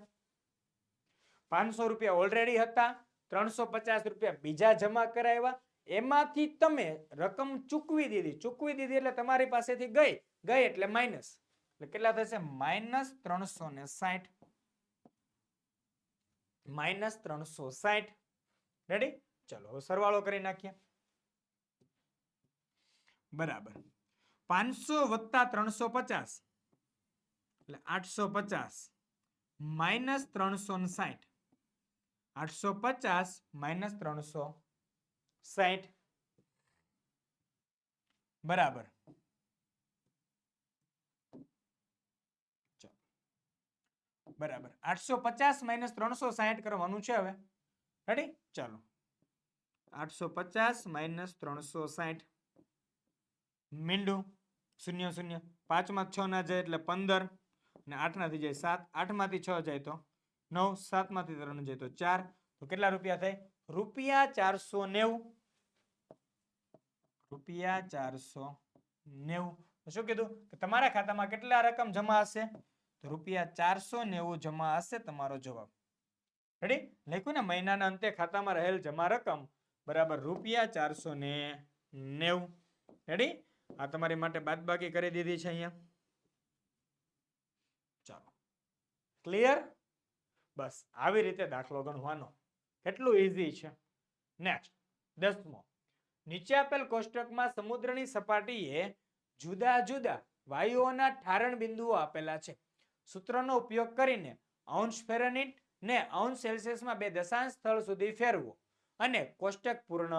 500 રૂપિયા ઓલરેડી હતા 350 રૂપિયા બીજા જમા કરાવ્યા એમાંથી તમે રકમ ચૂકવી દીધી એટલે તમારી પાસેથી ગઈ એટલે માઇનસ એટલે કેટલા થશે -360 રેડી ચલો હવે સરવાળો કરી નાખીએ બરાબર 500 વત્તા 350 એટલે 850 માઇનસ 360 850 માઇનસ 360 બરાબર બરાબર 850 માઇનસ 360 કરવાનું છે હવે રેડી ચાલો 850 માઇનસ 360 મીંડું 0 0 5 માં 6 ના જાય એટલે 15 અને 8 નાથી જાય 7 8 માંથી 6 જાય તો 9 7 માંથી 3 જાય તો 4 તો કેટલા રૂપિયા થાય રૂપિયા 490 શું કીધું કે તમારા ખાતામાં કેટલા રકમ જમા હશે તો રૂપિયા 490 જમા હશે તમારો જવાબ રેડી લખ્યું ને મહિનાના અંતે ખાતામાં રહેલ જમા રકમ બરાબર રૂપિયા 490 રેડી આ તમારી માટે બાદબાકી કરી દીધી છે અહીંયા ચાલો ક્લિયર બસ આવી રીતે દાખલો ગણવાનો કેટલું ઈઝી છે નેક્સ્ટ 10મો નીચે આપેલ કોષ્ટકમાં સમુદ્રની સપાટીએ જુદા જુદા વાયુઓના ઠારણ બિંદુઓ આપેલા છે સૂત્રનો ઉપયોગ કરીને અંશ ફેરનહીટ ને અંશ સેલ્સિયસમાં 2 દશાંશ સ્થળ સુધી ફેરવો અને કોષ્ટક પૂર્ણ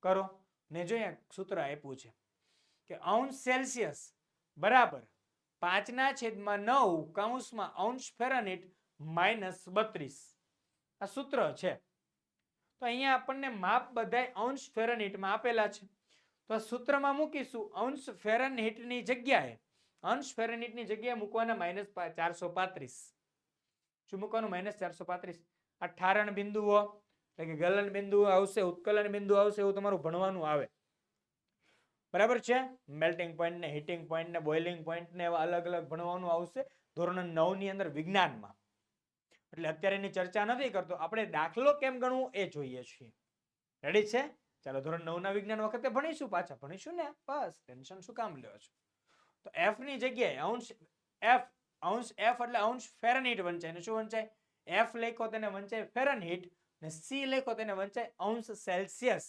કરો ને જો અહીંયા સૂત્ર આપ્યું છે કે અંશ સેલ્સિયસ બરાબર 5/9 કૌંસમાં અંશ ફેરનહીટ -32 આ સૂત્ર છે તો અહીંયા આપણને માપ બધાય અંશ ફેરનહીટમાં આપેલા છે તો આ સૂત્રમાં મૂકીશું અંશ ફેરનહીટની જગ્યાએ મૂકવાના -435 શું મૂકવાનું -435 આ ઠારણ બિંદુઓ એટલે કે ગલન બિંદુ આવશે ઉત્કલન બિંદુ આવશે એવું તમારું ભણવાનું આવે બરાબર છે મેલ્ટિંગ પોઈન્ટ ને હીટિંગ પોઈન્ટ ને બોઇલિંગ પોઈન્ટ ને એવા અલગ અલગ ભણવાનું આવશે ધોરણ 9 ની અંદર વિજ્ઞાનમાં એટલે અત્યારે એની ચર્ચા નથી કરતો આપણે દાખલો કેમ ગણવું એ જોઈએ છીએ રેડી છે ચાલો ધોરણ 9 ના વિજ્ઞાન વખતે પાછા ભણીશું ને બસ ટેન્શન શું કામ લ્યો છો તો f ની જગ્યાએ અંશ f એટલે અંશ ફેરનહીટ વંચાય ને શું વંચાય f લખો તેને વંચાય ફેરનહીટ ને c લખો તેને વંચાય અંશ સેલ્સિયસ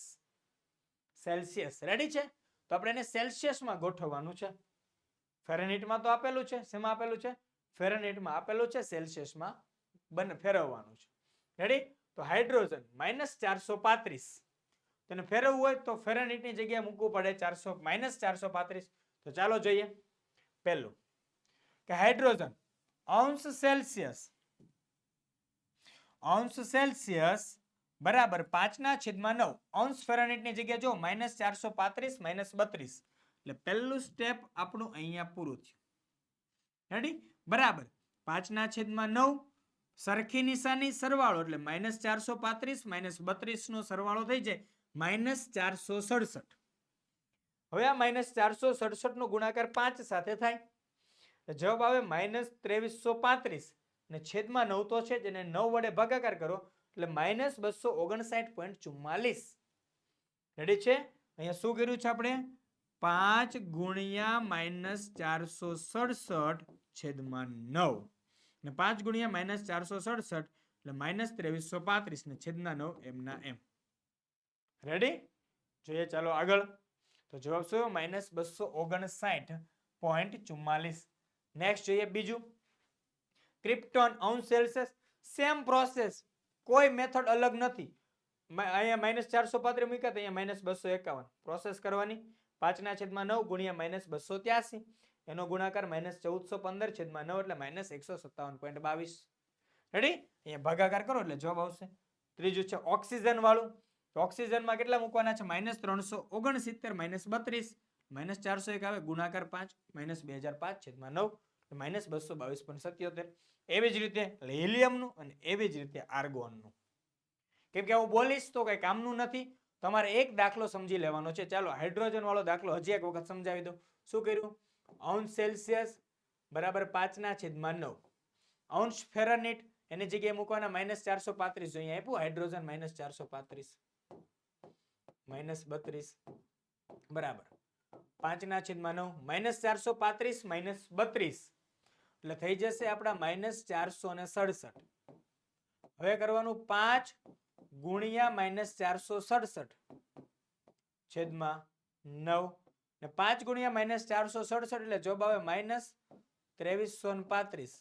રેડી છે તો આપણે એને સેલ્સિયસમાં ગોઠવવાનું છે ફેરનહીટમાં તો આપેલું છે શેમાં આપેલું છે ફેરનહીટમાં આપેલું છે સેલ્સિયસમાં ફેરવવાનું છે રેડી તો હાઇડ્રોજન -435 તેને ફેરવવું હોય તો ફેરનહીટની જગ્યાએ મૂકવું પડે -435 તો ચાલો જોઈએ પહેલું કે હાઇડ્રોજન અંશ સેલ્સિયસ બરાબર 5/9 અંશ ફેરનહીટની જગ્યાએ જો -435 -32 એટલે પહેલું સ્ટેપ આપણું અહીંયા પૂરું થયું રેડી બરાબર 5/9 સરખી નિશાની સરવાળો એટલે -435 -32 નો સરવાળો થઈ જાય -467 હવે આ -467 નો ગુણાકાર 5 સાથે થાય જવાબ આવે -2335 ને છેદમાં 9 તો છે જેને 9 વડે ભાગાકાર કરો એટલે -259.44 રેડી છે અહીંયા શું કર્યું છે આપણે 5 × -467 છેદમાં 9 ને 5 ગુણ્યા માઇનસ 467 એટલે માઇનસ 2335 ને છેદના 9 એમના એમ. રેડી? જોઈએ ચાલો આગળ. તો જવાબ શું? માઇનસ 259.44. નેક્સ્ટ જોઈએ બીજું. ક્રિપ્ટોન અંશ સેલ્સિયસ સેમ પ્રોસેસ, કોઈ મેથડ અલગ નથી. અહીંયા માઇનસ 435 મૂક્યા તો અહીંયા માઇનસ 251 પ્રોસેસ કરવાની. 5/9 ગુણ્યા માઇનસ 283 એનો ગુણાકાર માઇનસ 1415 છેદમાં 9 એટલે માઇનસ 157.22. રેડી? અહીંયા ભાગાકાર કરો એટલે જવાબ આવશે. ત્રીજું છે ઓક્સિજન વાળું. તો ઓક્સિજનમાં કેટલા મૂકવાના છે? માઇનસ 369 માઇનસ 32 માઇનસ 401 આવે ગુણાકાર 5 માઇનસ 2005 છેદમાં 9 માઇનસ 222.77. એવી જ રીતે હિલિયમનું અને એવી જ રીતે આર્ગોનનું. કેમ કે હું બોલીશ તો કઈ કામનું નથી. તમારે એક દાખલો સમજી લેવાનો છે. ચાલો હાઇડ્રોજન વાળો દાખલો હજી એક વખત સમજાવી દઉં. શું કર્યું? અંશ સેલ્સિયસ બરાબર 5/9. અંશ ફેરનહીટ એની જગ્યાએ મૂકવાના માઇનસ 435. જોઈએ આપ્યું હાઇડ્રોજન માઇનસ 435 માઇનસ 32 બરાબર 5/9 માઇનસ 435 માઇનસ 32 એટલે થઈ જશે આપણા માઇનસ 467. હવે કરવાનું 5 ગુણ્યા માઇનસ 467 છેદમાં 9 ને 5 ગુણ્યા માઇનસ 467 એટલે જવાબ આવે માઇનસ 2335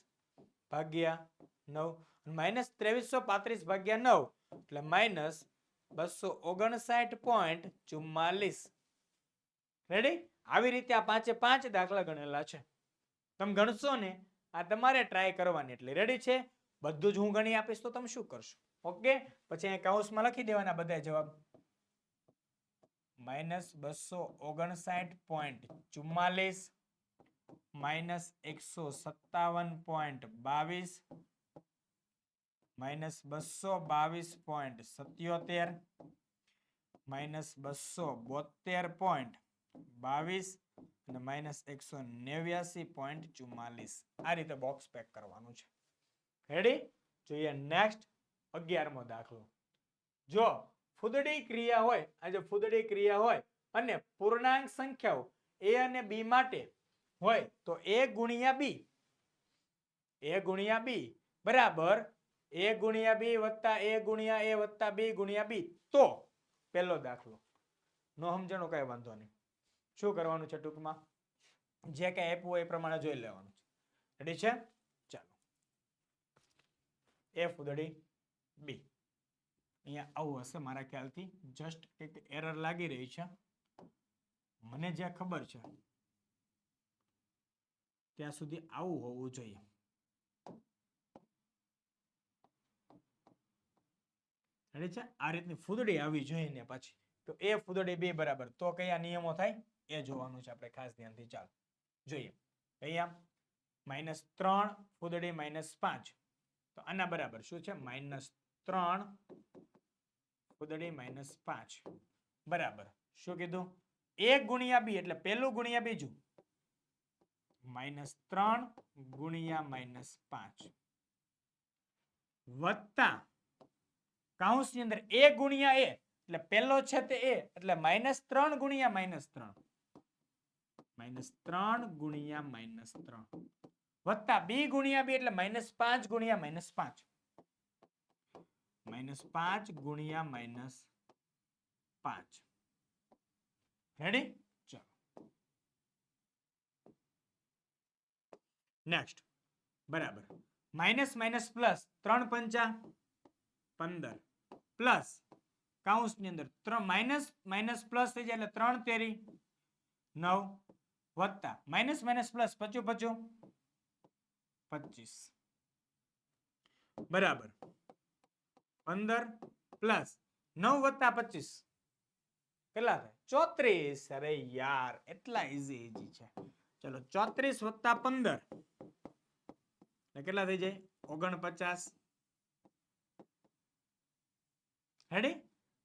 ભાગ્યા 9 માઇનસ 2335 ભાગ્યા 9 એટલે માઇનસ 259.44. રેડી? આવી રીતે આ 5 દાખલા ગણેલા છે. તમે ગણશો ને, આ તમારે ટ્રાય કરવાની. એટલે રેડી છે? બધું જ હું ગણી આપીશ તો તમે શું કરશો? ઓકે? પછી અહીં કૌંસમાં લખી દેવાના બધા જવાબ. માઇનસ 259.44 માઇનસ 157.22 માઇનસ 222.77 માઇનસ 272.22 અને માઇનસ 189.44. આ રીતે બોક્સ પેક કરવાનું છે. રેડી? જોઈએ નેક્સ્ટ 11મો દાખલો. જો ફૂદડી ક્રિયા હોય, આ જે ફૂદડી ક્રિયા હોય અને પૂર્ણાંક સંખ્યાઓ a અને b માટે હોય તો a ગુણ્યા b બરાબર a ગુણ્યા b વત્તા a ગુણ્યા a વત્તા b ગુણ્યા b. તો પહેલો દાખલો નો સમજણો કઈ વાંધો નહીં. શું કરવાનું છે? ટૂંકમાં જે કઈ આપ્યું હોય એ પ્રમાણે જોઈ લેવાનું છે. રેડી છે? ચાલો a ફૂદડી b. અહીંયા આવું હશે મારા ખ્યાલથી. જસ્ટ એક એરર લાગી રહી છે. મને જ્યાં ખબર છે ત્યાં સુધી આવું હોવું જોઈએ. રેડી છે? આ રીતની ફૂદડી આવી જોઈએ ને પછી તો એ ફૂદડી b બરાબર. તો કયા નિયમો થાય એ જોવાનું છે આપણે ખાસ ધ્યાનથી. ચાલો જોઈએ. અહીંયા -3 ફૂદડી -5 તો આના બરાબર શું છે? -3 ફૂદડી -5 બરાબર શું કીધું? a ગુણ્યા b એટલે પહેલું ગુણ્યા બીજું -3 ગુણ્યા -5 વત્તા કૌંસની અંદર a ગુણ્યા a એટલે પહેલો છે તે a એટલે -3 ગુણ્યા -3 -3 ગુણ્યા -3 વત્તા b ગુણ્યા b એટલે -5 ગુણ્યા -5 -5 ગુણ્યા -5. રેડી? ચલો નેક્સ્ટ બરાબર માઇનસ માઇનસ પ્લસ 3 પંચા 15 પ્લસ કૌંસની અંદર માઇનસ માઇનસ પ્લસ થઈ જાય એટલે 3 તેરી 9 વત્તા માઇનસ માઇનસ પ્લસ 5 5 25 બરાબર 15 પ્લસ 9 વત્તા 25 કેટલા થાય? 34. અરે યાર એટલા ઈઝી છે. ચલો 34 વત્તા 15 એટલે કેટલા થઈ જાય? 49. રેડી?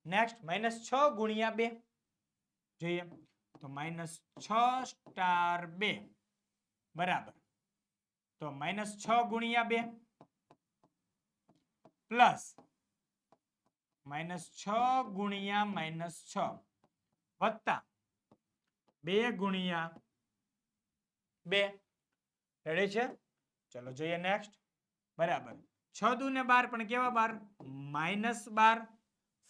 નેક્સ્ટ -6 ગુણ્યા 2 જોઈએ તો -6 સ્ટાર 2 બરાબર તો -6 ગુણ્યા 2 પ્લસ -6 ગુણ્યા -6 વત્તા 2 ગુણ્યા 2. રેડી છે? ચલો જોઈએ નેક્સ્ટ બરાબર 6 દુ ને 12 પણ કેવા 12 -12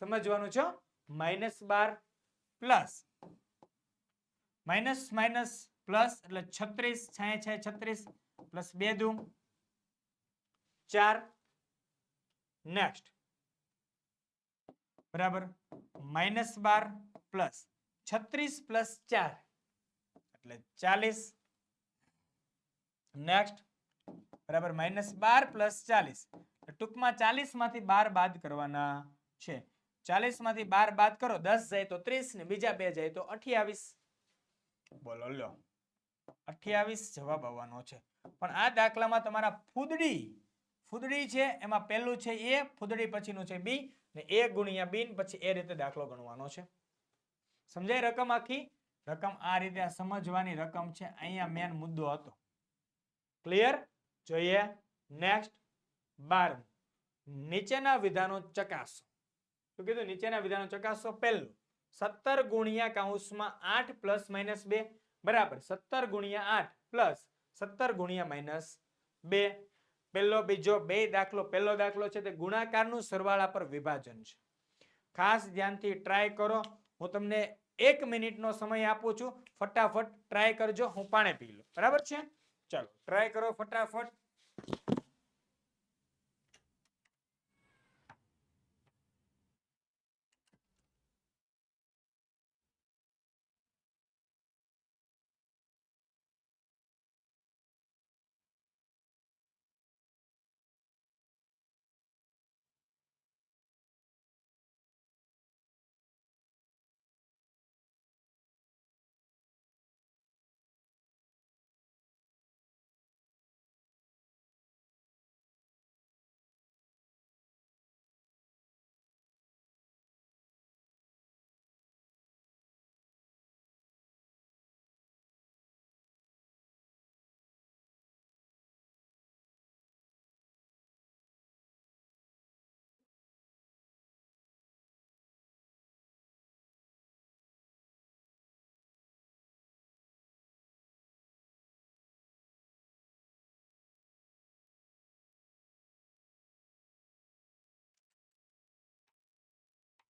સમજવાનું છે -12 પ્લસ માઇનસ માઇનસ પ્લસ એટલે 36 6 36 પ્લસ 2 દુ 4 નેક્સ્ટ બરાબર -12 પ્લસ 36 પ્લસ 4 એટલે 40 નેક્સ્ટ બરાબર -12 પ્લસ 40 ટૂંકમાં 40 માંથી 12 બાદ કરવાના છે 40 માંથી 12 બાદ કરો 10 જાય તો 30 ને બીજા 2 જાય તો 28 બોલો લ્યો 28 જવાબ આવવાનો છે પણ આ દાખલામાં તમારા ફૂદડી છે એમાં પહેલું છે એ ફૂદડી પછીનું છે બી ને એ ગુણ્યા બી પછી એ રીતે દાખલો ગણવાનો છે સમજાય રકમ આખી રકમ આ રીતે સમજવાની રકમ છે અહીંયા મેન મુદ્દો હતો ક્લિયર જોઈએ નેક્સ્ટ 12 નીચેના વિધાનો ચકાસો શું કીધું નીચેના વિધાનો ચકાસો પહેલું 17 ગુણ્યા કૌંસમાં 8 પ્લસ માઇનસ 2 બરાબર 17 ગુણ્યા 8 પ્લસ 17 ગુણ્યા માઇનસ 2 પહેલો બીજો બે દાખલો પહેલો દાખલો છે તે ગુણાકારનું સરવાળા પર વિભાજન છે ખાસ ધ્યાનથી ટ્રાય કરો હું તમને 1 મિનિટનો સમય આપું છું ફટાફટ ટ્રાય કરજો હું પાણી પી લઉં બરાબર છે ચાલો ટ્રાય કરો ફટાફટ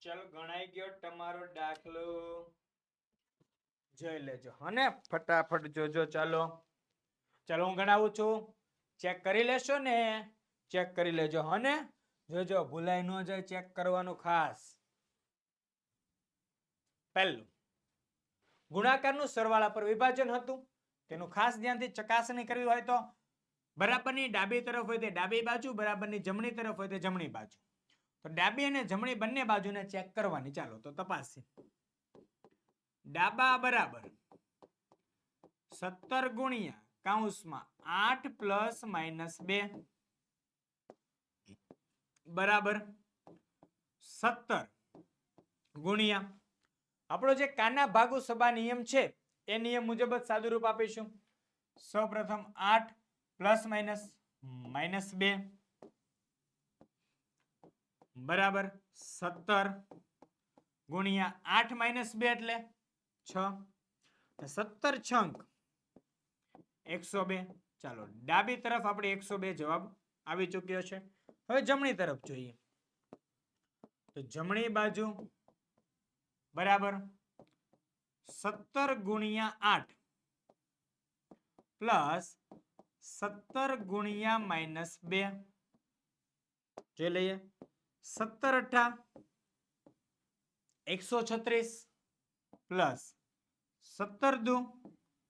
ચલો ગણાઈ ગયો તમારો દાખલો જોઈ લેજો હને ફટાફટ જોજો ચાલો ચાલો હું ગણાવું છું ચેક કરી લેશો ને ચેક કરી લેજો હને જોજો ભૂલાઈ ન જાય ચેક કરવાનું ખાસ પહેલું ગુણાકારનું સરવાળા પર વિભાજન હતું તેનું ખાસ ધ્યાનથી ચકાસણી કરવી હોય તો બરાબરની ડાબી તરફ હોય તે ડાબી બાજુ બરાબરની જમણી તરફ હોય તે જમણી બાજુ તો ડાબી અને જમણી બંને બાજુને ચેક કરવાની ચાલો તો તપાસી ડાબા બરાબર 17 ગુણ્યા કૌંસમાં 8 પ્લસ માઇનસ 2 બરાબર 17 ગુણ્યા આપણો જે કાના ભાગુ સભા નિયમ છે એ નિયમ મુજબ જ સાદુરૂપ આપીશું સૌપ્રથમ 8 પ્લસ માઇનસ માઇનસ 2 બરાબર 17 ગુણ્યા 8 માઇનસ 2 એટલે 6 17 છંક 102 ચાલો ડાબી તરફ આપણે 102 જવાબ આવી ચૂક્યો છે હવે જમણી તરફ જોઈએ તો જમણી બાજુ બરાબર 17 ગુણ્યા 8 પ્લસ 17 ગુણ્યા માઇનસ 2 જોઈ લઈએ 17 અઠા 136 પ્લસ 17 દુ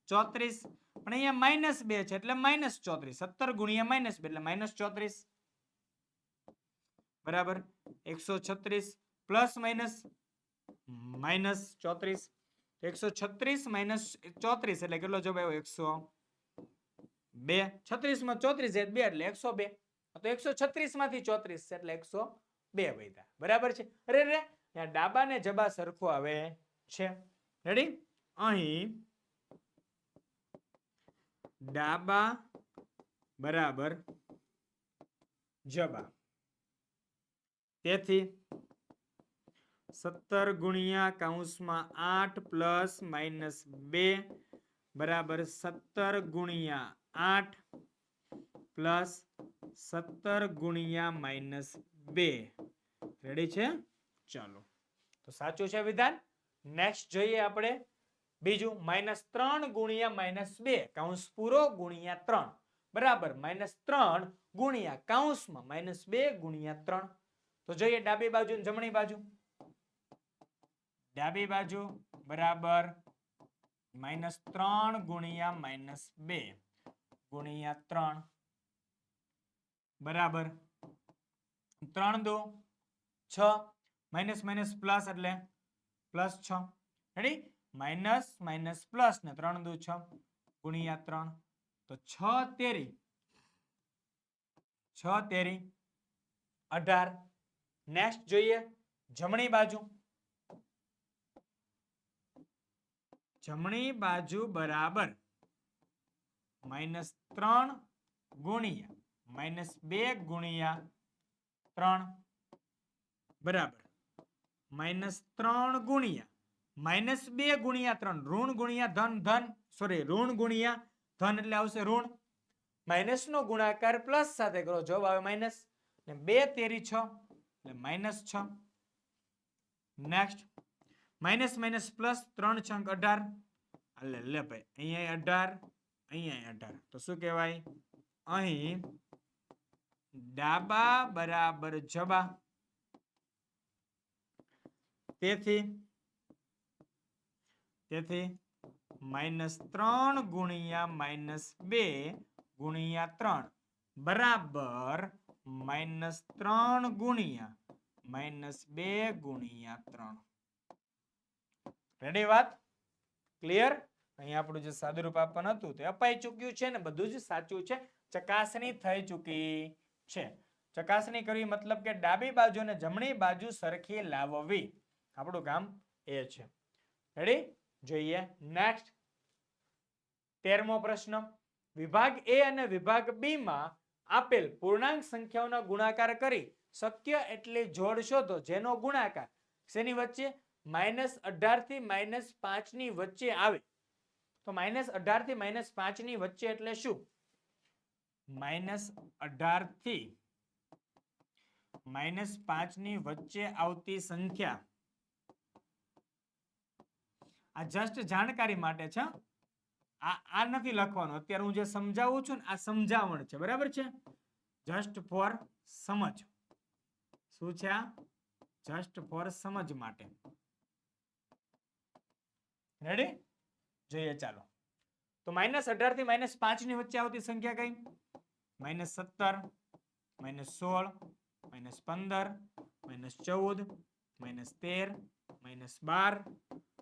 34 પણ અહીંયા માઇનસ 2 છે એટલે માઇનસ 34 17 ગુણ્યા માઇનસ 2 એટલે માઇનસ 34 બરાબર 136 પ્લસ માઇનસ માઇનસ 34 136 માઇનસ 34 એટલે કેટલો જવાબ આવ્યો 102 36 માં 34 છે 2 એટલે 102 તો 136 માંથી 34 છે એટલે 102 વૈધા બરાબર છે અરે રે ત્યાં ડાબા ને જબા સરખું આવે છે રેડી અહીં ડાબા બરાબર જબા તેથી 17 ગુણ્યા કૌંસમાં 8 પ્લસ માઇનસ 2 બરાબર 17 ગુણ્યા 8 પ્લસ 17 ગુણ્યા -2 રેડી છે ચાલો તો સાચું છે વિધાન નેક્સ્ટ જોઈએ આપણે બીજું -3 ગુણ્યા -2 કૌંસ પૂરો ગુણ્યા 3 બરાબર -3 ગુણ્યા કૌંસમાં -2 ગુણ્યા 3 તો જોઈએ ડાબી બાજુ અને જમણી બાજુ ડાબી બાજુ બરાબર -3 ગુણ્યા -2 ગુણ્યા 3 બરાબર 3 દો 6 માઇનસ માઇનસ પ્લસ એટલે +6 રેડી માઇનસ માઇનસ પ્લસ ને 3 દુ 6 ગુણ્યા 3 તો 6 તેરી 18 નેક્સ્ટ જોઈએ જમણી બાજુ બરાબર -3 ગુણ્યા -2 ગુણ્યા 3 બરાબર -3 ગુણ્યા -2 ગુણ્યા 3 ઋણ ગુણ્યા ધન ધન સોરી ઋણ ગુણ્યા ધન એટલે આવશે ઋણ માઇનસ નો ગુણાકાર પ્લસ સાથે કરો જવાબ આવે માઇનસ ને 2 તેરી 6 એટલે -6 નેક્સ્ટ માઇનસ માઇનસ પ્લસ 3 છંક 18 લે ભાઈ અહીંયા 18 અહીંયા 18 તો શું કહેવાય અહીં ડાબા બરાબર જબા તેથી -3 ગુણ્યા -2 ગુણ્યા 3 બરાબર -3 ગુણ્યા -2 ગુણ્યા 3 રેડી વાત ક્લિયર અહીં આપણું જે સાદુરૂપ આપવાનું હતું તે અપાઈ ચૂક્યું છે ને બધું જ સાચું છે ચકાસણી થઈ ચૂકી છે ચકાસણી કરવી મતલબ કે ડાબી બાજુ અને જમણી બાજુ સરખી લાવવી આપણું કામ એ છે રેડી જોઈએ નેક્સ્ટ 13મો પ્રશ્ન વિભાગ એ અને વિભાગ બી માં આપેલ પૂર્ણાંક સંખ્યાઓનો ગુણાકાર કરી શક્ય એટલી જોડ શોધો જેનો ગુણાકાર શેની વચ્ચે -18 થી -5 ની વચ્ચે આવે તો -18 થી -5 ની વચ્ચે એટલે શું -18 થી -5 ની વચ્ચે આવતી સંખ્યા આ જસ્ટ જાણકારી માટે છે આ નથી લખવાનું અત્યારે હું જે સમજાવું છું ને આ સમજાવણ છે બરાબર છે જસ્ટ ફોર સમજ શું છે આ જસ્ટ ફોર સમજ માટે રેડી જોઈએ ચાલો તો -18 થી -5 ની વચ્ચે આવતી સંખ્યા કઈ -17 -16 -15 -14 -13 -12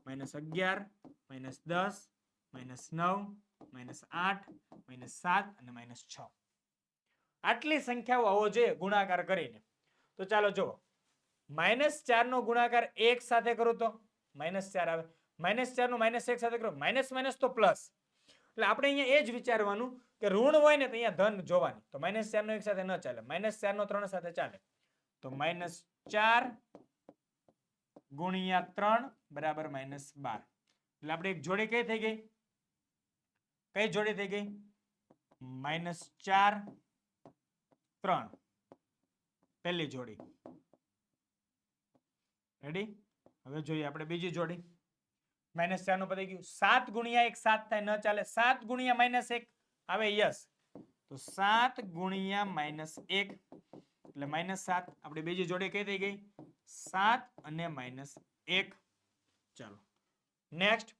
-11 -10 -9 -8 -7 અને -6 આટલી સંખ્યાઓ હોવો જોઈએ ગુણાકાર કરીને તો ચાલો જુઓ -4 નો ગુણાકાર 1 સાથે કરો તો -4 આવે -4 નો -1 સાથે કરો માઇનસ માઇનસ તો પ્લસ એટલે આપણે અહીંયા એ જ વિચારવાનું કે ઋણ હોય ને તો અહીંયા ધન જોવાની તો -4 નો 1 સાથે ન ચાલે -4 નો 3 સાથે ચાલે તો -4 ગુણ્યા 3 બરાબર -12 એટલે આપણે એક જોડી કઈ થઈ ગઈ કઈ જોડી થઈ ગઈ -4 3 પહેલી જોડી રેડી હવે જોઈએ આપણે બીજી જોડી -4 નું પતી ગયું 7 ગુણ્યા 1 7 થાય ન ચાલે 7 ગુણ્યા -1 આવે યસ તો 7 ગુણ્યા -1 એટલે -7 આપણી બીજી જોડી કઈ થઈ ગઈ 7 અને -1 ચાલો નેક્સ્ટ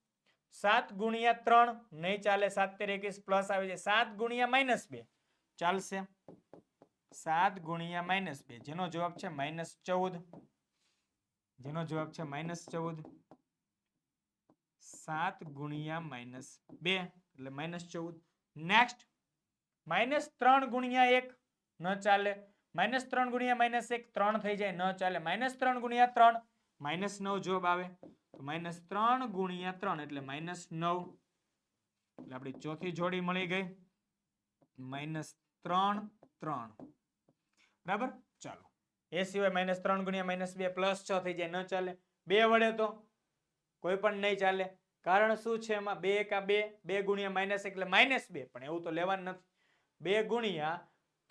7 ગુણ્યા 3 નહીં ચાલે 7 તેરી 21 પ્લસ આવે છે 7 ગુણ્યા -2 ચાલશે 7 ગુણ્યા -2 જેનો જવાબ છે -14 જેનો જવાબ છે -14 7 ગુણ્યા -2 એટલે -14 નેક્સ્ટ -3 ગુણ્યા 1 ન ચાલે -3 ગુણ્યા -1 3 થઈ જાય ન ચાલે -3 ગુણ્યા 3 -9 જવાબ આવે તો -3 ગુણ્યા 3 એટલે -9 એટલે આપણી ચોથી જોડી મળી ગઈ -3 3 બરાબર ચાલો એ સિવાય -3 ગુણ્યા -2 +6 થઈ જાય ન ચાલે 2 વડે તો કોઈ પણ નહીં ચાલે કારણ શું છે એમાં 2 એકા 2 2 ગુણ્યા -1 એટલે -2 પણ એવું તો લેવાનું નથી 2 ગુણ્યા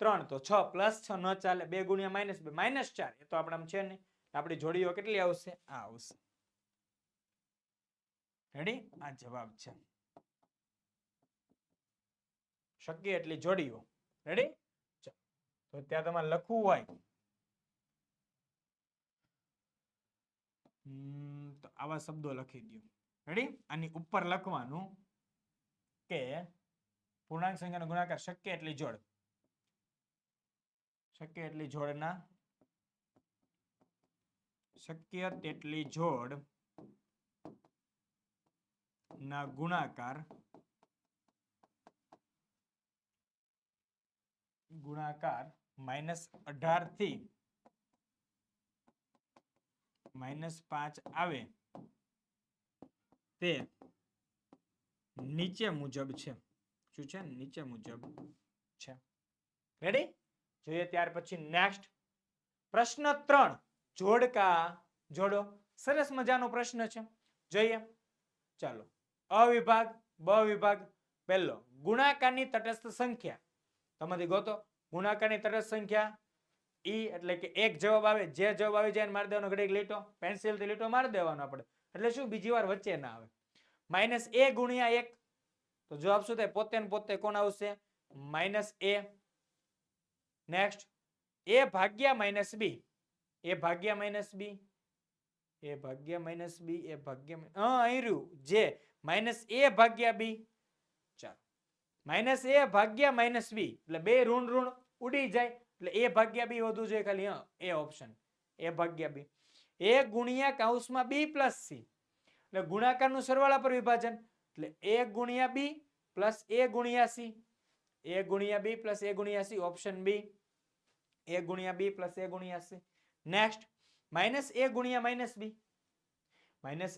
3 તો 6 પ્લસ 6 ન ચાલે, 2 ગુણ્યા માઇનસ 2 માઇનસ 4, એ તો આપણામાં છે નહીં. આપણી જોડીઓ કેટલી આવશે? આ આવશે. રેડી? આ જવાબ છે. શક્ય એટલી જોડીઓ. રેડી? તો ત્યાં તમારે લખવું હોય તો આવા શબ્દો લખી દો. રેડી? આની ઉપર લખવાનું કે પૂર્ણાંક સંખ્યાનો ગુણાકાર શક્ય એટલી જોડ. શક્ય એટલી જોડના શક્ય તેટલી જોડ ના ગુણાકાર -18 થી -5 આવે તે નીચે મુજબ છે. શું છે? નીચે મુજબ છે. રેડી? જોઈએ ત્યાર પછી નેક્સ્ટ પ્રશ્ન 3 જોડકા જોડો. સરસ મજાનો પ્રશ્ન છે. જોઈએ. ચાલો. અ વિભાગ, બ વિભાગ. પહેલો ગુણાકારની તટસ્થ સંખ્યા. તમારી ગોતો. ગુણાકારની તટસ્થ સંખ્યા ઈ એટલે કે એક જવાબ આવે, જે જવાબ આવી જાય મારી દેવાનો ઘડીક લીટો, પેન્સિલ થી લીટો મારી દેવાનો આપણે. એટલે શું બીજી વાર વચ્ચે ના આવે. -a ગુણ્યા 1 તો જવાબ શું થાય? પોતે ને પોતે કોણ આવશે? -a. નેક્સ્ટ a ભાગ્યા -b. a ભાગ્યા -b. a ભાગ્યા -b. a ભાગ્યા અહીં રહ્યું જે -a ભાગ્યા b. ચાલો -a ભાગ્યા -b એટલે બે ઋણ ઋણ ઉડી જાય એટલે a ભાગ્યા b વધુ જોઈએ ખાલી. એ ઓપ્શન a ભાગ્યા b. a ગુણ્યા કૌંસમાં b પ્લસ c એટલે ગુણાકારનું સરવાળા પર વિભાજન એટલે a ગુણ્યા b પ્લસ a ગુણ્યા c. a ગુણ્યા b પ્લસ a ગુણ્યા c ઓપ્શન b. a ગુણ્યા b પ્લસ a ગુણ્યા c. નેક્સ્ટ -a ગુણ્યા -b.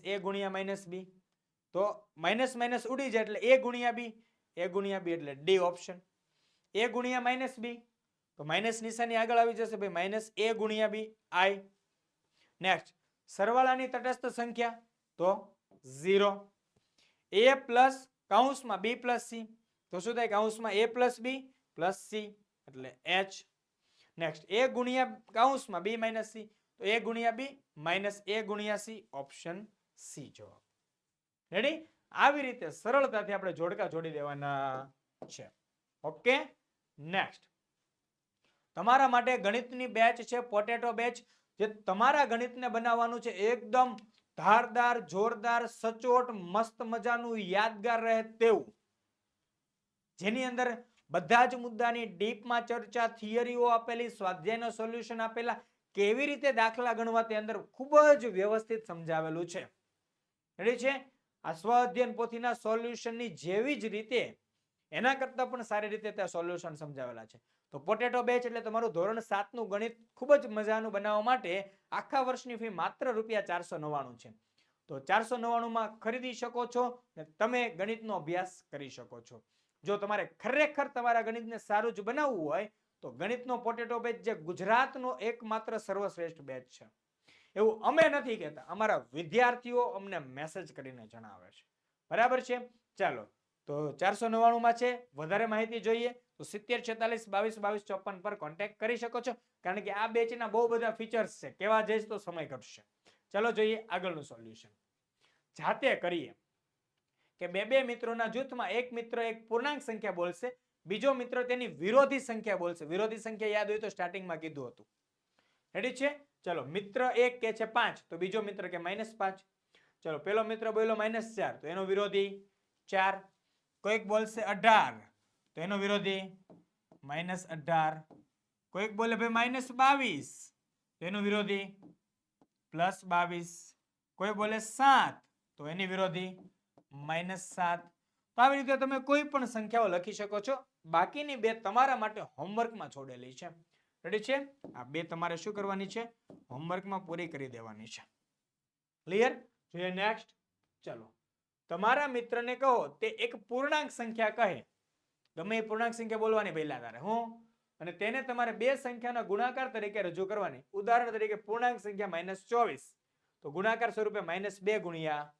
-a ગુણ્યા -b તો માઇનસ માઇનસ ઉડી જાય એટલે a ગુણ્યા b. a ગુણ્યા b એટલે ડી ઓપ્શન. a ગુણ્યા -b તો માઇનસ નિશાની આગળ આવી જશે ભાઈ -a ગુણ્યા b i. નેક્સ્ટ સરવાળાની તટસ્થ સંખ્યા તો 0. a પ્લસ કૌંસમાં b પ્લસ c તો શું થાય? કૌંસમાં a plus b plus c એટલે h. નેક્સ્ટ a ગુણ્યા કૌંસમાં b માઇનસ c તો a ગુણ્યા b માઇનસ a ગુણ્યા c ઓપ્શન c જવાબ. રેડી? આવી રીતે સરળતાથી આપણે જોડકા જોડી દેવાના છે. ઓકે. નેક્સ્ટ તમારા માટે ગણિતની બેચ છે પોટેટો બેચ, જે તમારા ગણિતને બનાવવાનું છે એકદમ ધારદાર, જોરદાર, સચોટ, મસ્ત મજાનું, યાદગાર રહે તેવું, જેની અંદર બધા જ મુદ્દાની ડીપમાં ચર્ચા, થિયરીઓ આપેલી, સ્વાધ્યાયનો સોલ્યુશન આપેલા, કેવી રીતે દાખલા ગણવા તે અંદર ખૂબ જ વ્યવસ્થિત સમજાવેલું છે. રેડી છે? આ સ્વ અધ્યયન પોથીના સોલ્યુશનની જેવી જ રીતે એના કરતા પણ સારી રીતે ત્યાં સોલ્યુશન સમજાવેલા છે. તો પોટેટો બેચ એટલે તમારું ધોરણ 7 નું ગણિત ખૂબ જ મજાનું બનાવવા માટે આખા વર્ષની ફી માત્ર ₹499 છે. તો 499 માં ખરીદી શકો છો અને તમે ગણિતનો અભ્યાસ કરી શકો છો. જો તમારે ખરેખર તમારા ગણિતને સારું જ બનાવવું હોય તો ગણિતનો પોટેટો બેચ જે ગુજરાતનો એકમાત્ર સર્વશ્રેષ્ઠ બેચ છે. એવું અમે નથી કહેતા, અમારા વિદ્યાર્થીઓ અમને મેસેજ કરીને જણાવે છે. બરાબર છે? ચાલો તો 499 માં છે. વધારે માહિતી જોઈએ તો 70 46 22 22 54 પર કોન્ટેક્ટ કરી શકો છો, કારણ કે આ બેચના બહુ બધા ફીચર્સ છે. કેવા જઈશ તો સમય ઘટશે. ચાલો જોઈએ આગળનું સોલ્યુશન. જાતે કરીએ કે બે મિત્રોના જૂથમાં એક મિત્ર એક પૂર્ણાંક સંખ્યા બોલશે, બીજો મિત્ર તેની વિરોધી સંખ્યા બોલશે. વિરોધી સંખ્યા યાદ હોય તો સ્ટાર્ટિંગમાં કીધું હતું. રેડી છે? ચલો મિત્ર એક કે છે 5 તો બીજો મિત્ર કે -5. ચલો પેલો મિત્ર બોલ્યો -4 તો એનો વિરોધી 4. કોઈક બોલશે 18 તો એનો વિરોધી -18. કોઈક બોલે ભાઈ -22 તો એનો વિરોધી +22. કોઈ બોલે 7 તો એની વિરોધી -7. તો આવી રીતે તમે કોઈ પણ સંખ્યાઓ લખી શકો છો. બાકીની બે તમારા માટે હોમવર્કમાં છોડેલી છે. રેડી છે? આ બે તમારે શું કરવાની છે? હોમવર્કમાં પૂરી કરી દેવાની છે. ક્લિયર? જોઈએ નેક્સ્ટ. ચલો તમારા મિત્રને કહો તે એક પૂર્ણાંક સંખ્યા કહે. ગમે એ પૂર્ણાંક સંખ્યા બોલવાની પહેલા તારે હું, અને તેને તમારે બે સંખ્યાના ગુણાકાર તરીકે રજૂ કરવાની. ઉદાહરણ તરીકે પૂર્ણાંક સંખ્યા -24 તો ગુણાકાર સ્વરૂપે -2 ગુણ્યા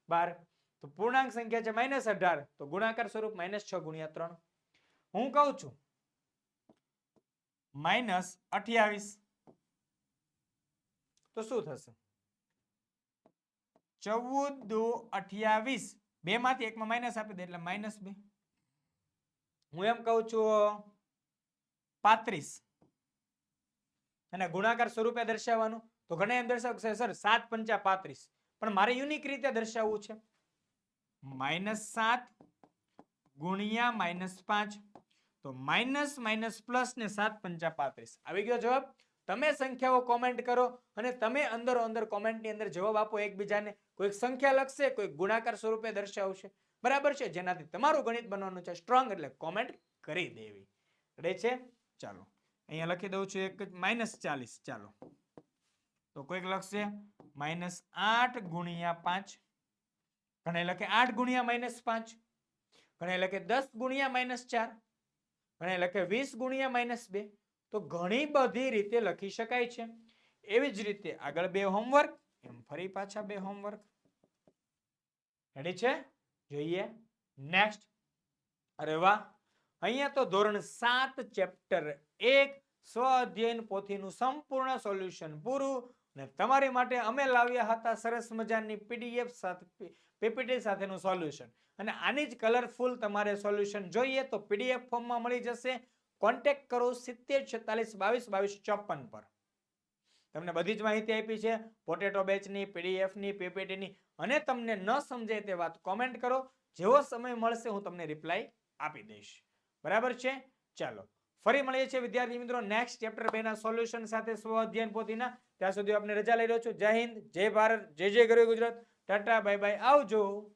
12. તો પૂર્ણાંક સંખ્યા છે -18 તો ગુણાકાર સ્વરૂપ -6 ગુણ્યા 3. હું કહું છું -28 તો શું થશે 14 દુ 28 બે માંથી એકમાં માઇનસ આપી દે એટલે -2 હું એમ કહું છું 35 અને ગુણાકાર સ્વરૂપે દર્શાવવાનું તો ઘણા એમ દર્શાવશે સર 7 પંચા 35 પણ મારે યુનિક રીતે દર્શાવવું છે -7 ગુણ્યા -5 તો માઇનસ માઇનસ પ્લસ ને 7 પંચા 35 આવી ગયો જવાબ તમે સંખ્યાઓ કોમેન્ટ કરો અને તમે અંદર કોમેન્ટની અંદર જવાબ આપો એકબીજાને કોઈક સંખ્યા લખશે કોઈક ગુણાકાર સ્વરૂપે દર્શાવશે બરાબર છે જેનાથી તમારું ગણિત બનવાનું છે સ્ટ્રોંગ એટલે કોમેન્ટ કરી દેવી રેડી છે ચાલો અહીંયા લખી દઉં છું એક -40 ચાલો તો કોઈક લખશે -8 ગુણ્યા 5 ઘણા લખે 8 ગુણ્યા -5 ઘણા લખે 10 ગુણ્યા -4 ઘણા લખે 20 ગુણ્યા -2 તો ઘણી બધી રીતે લખી શકાય છે એવી જ રીતે આગળ બે હોમવર્ક એમ ફરી પાછા બે હોમવર્ક રેડી છે જોઈએ નેક્સ્ટ અરે વાહ અહીંયા તો ધોરણ 7 ચેપ્ટર 1 સ્વ અધ્યયન પોથીનું સંપૂર્ણ સોલ્યુશન પૂરું અને તમારી માટે અમે લાવ્યા હતા સરસ મજાની પીડીએફ સાથે પીપીટી સાથેનું સોલ્યુશન અને આની જ કલરફુલ તમારે સોલ્યુશન જોઈએ તો પીડીએફ ફોર્મમાં મળી જશે કોન્ટેક્ટ કરો 7046222254 પર તમને બધી જ માહિતી આપી છે પોટેટો બેચની પીડીએફની પીપીટીની અને તમને ન સમજાય તે વાત કોમેન્ટ કરો જેવો સમય મળશે હું તમને રિપ્લાય આપી દઈશ બરાબર છે ચાલો ફરી મળીએ છીએ વિદ્યાર્થી મિત્રો નેક્સ્ટ ચેપ્ટર 2 ના સોલ્યુશન સાથે સ્વ અધ્યયન પોથીના ત્યાં સુધી આપણે રજા લઈ રહ્યો છું જય હિન્દ જય ભારત જય જય ગરવી ગુજરાત ટાટા બાય બાય આવજો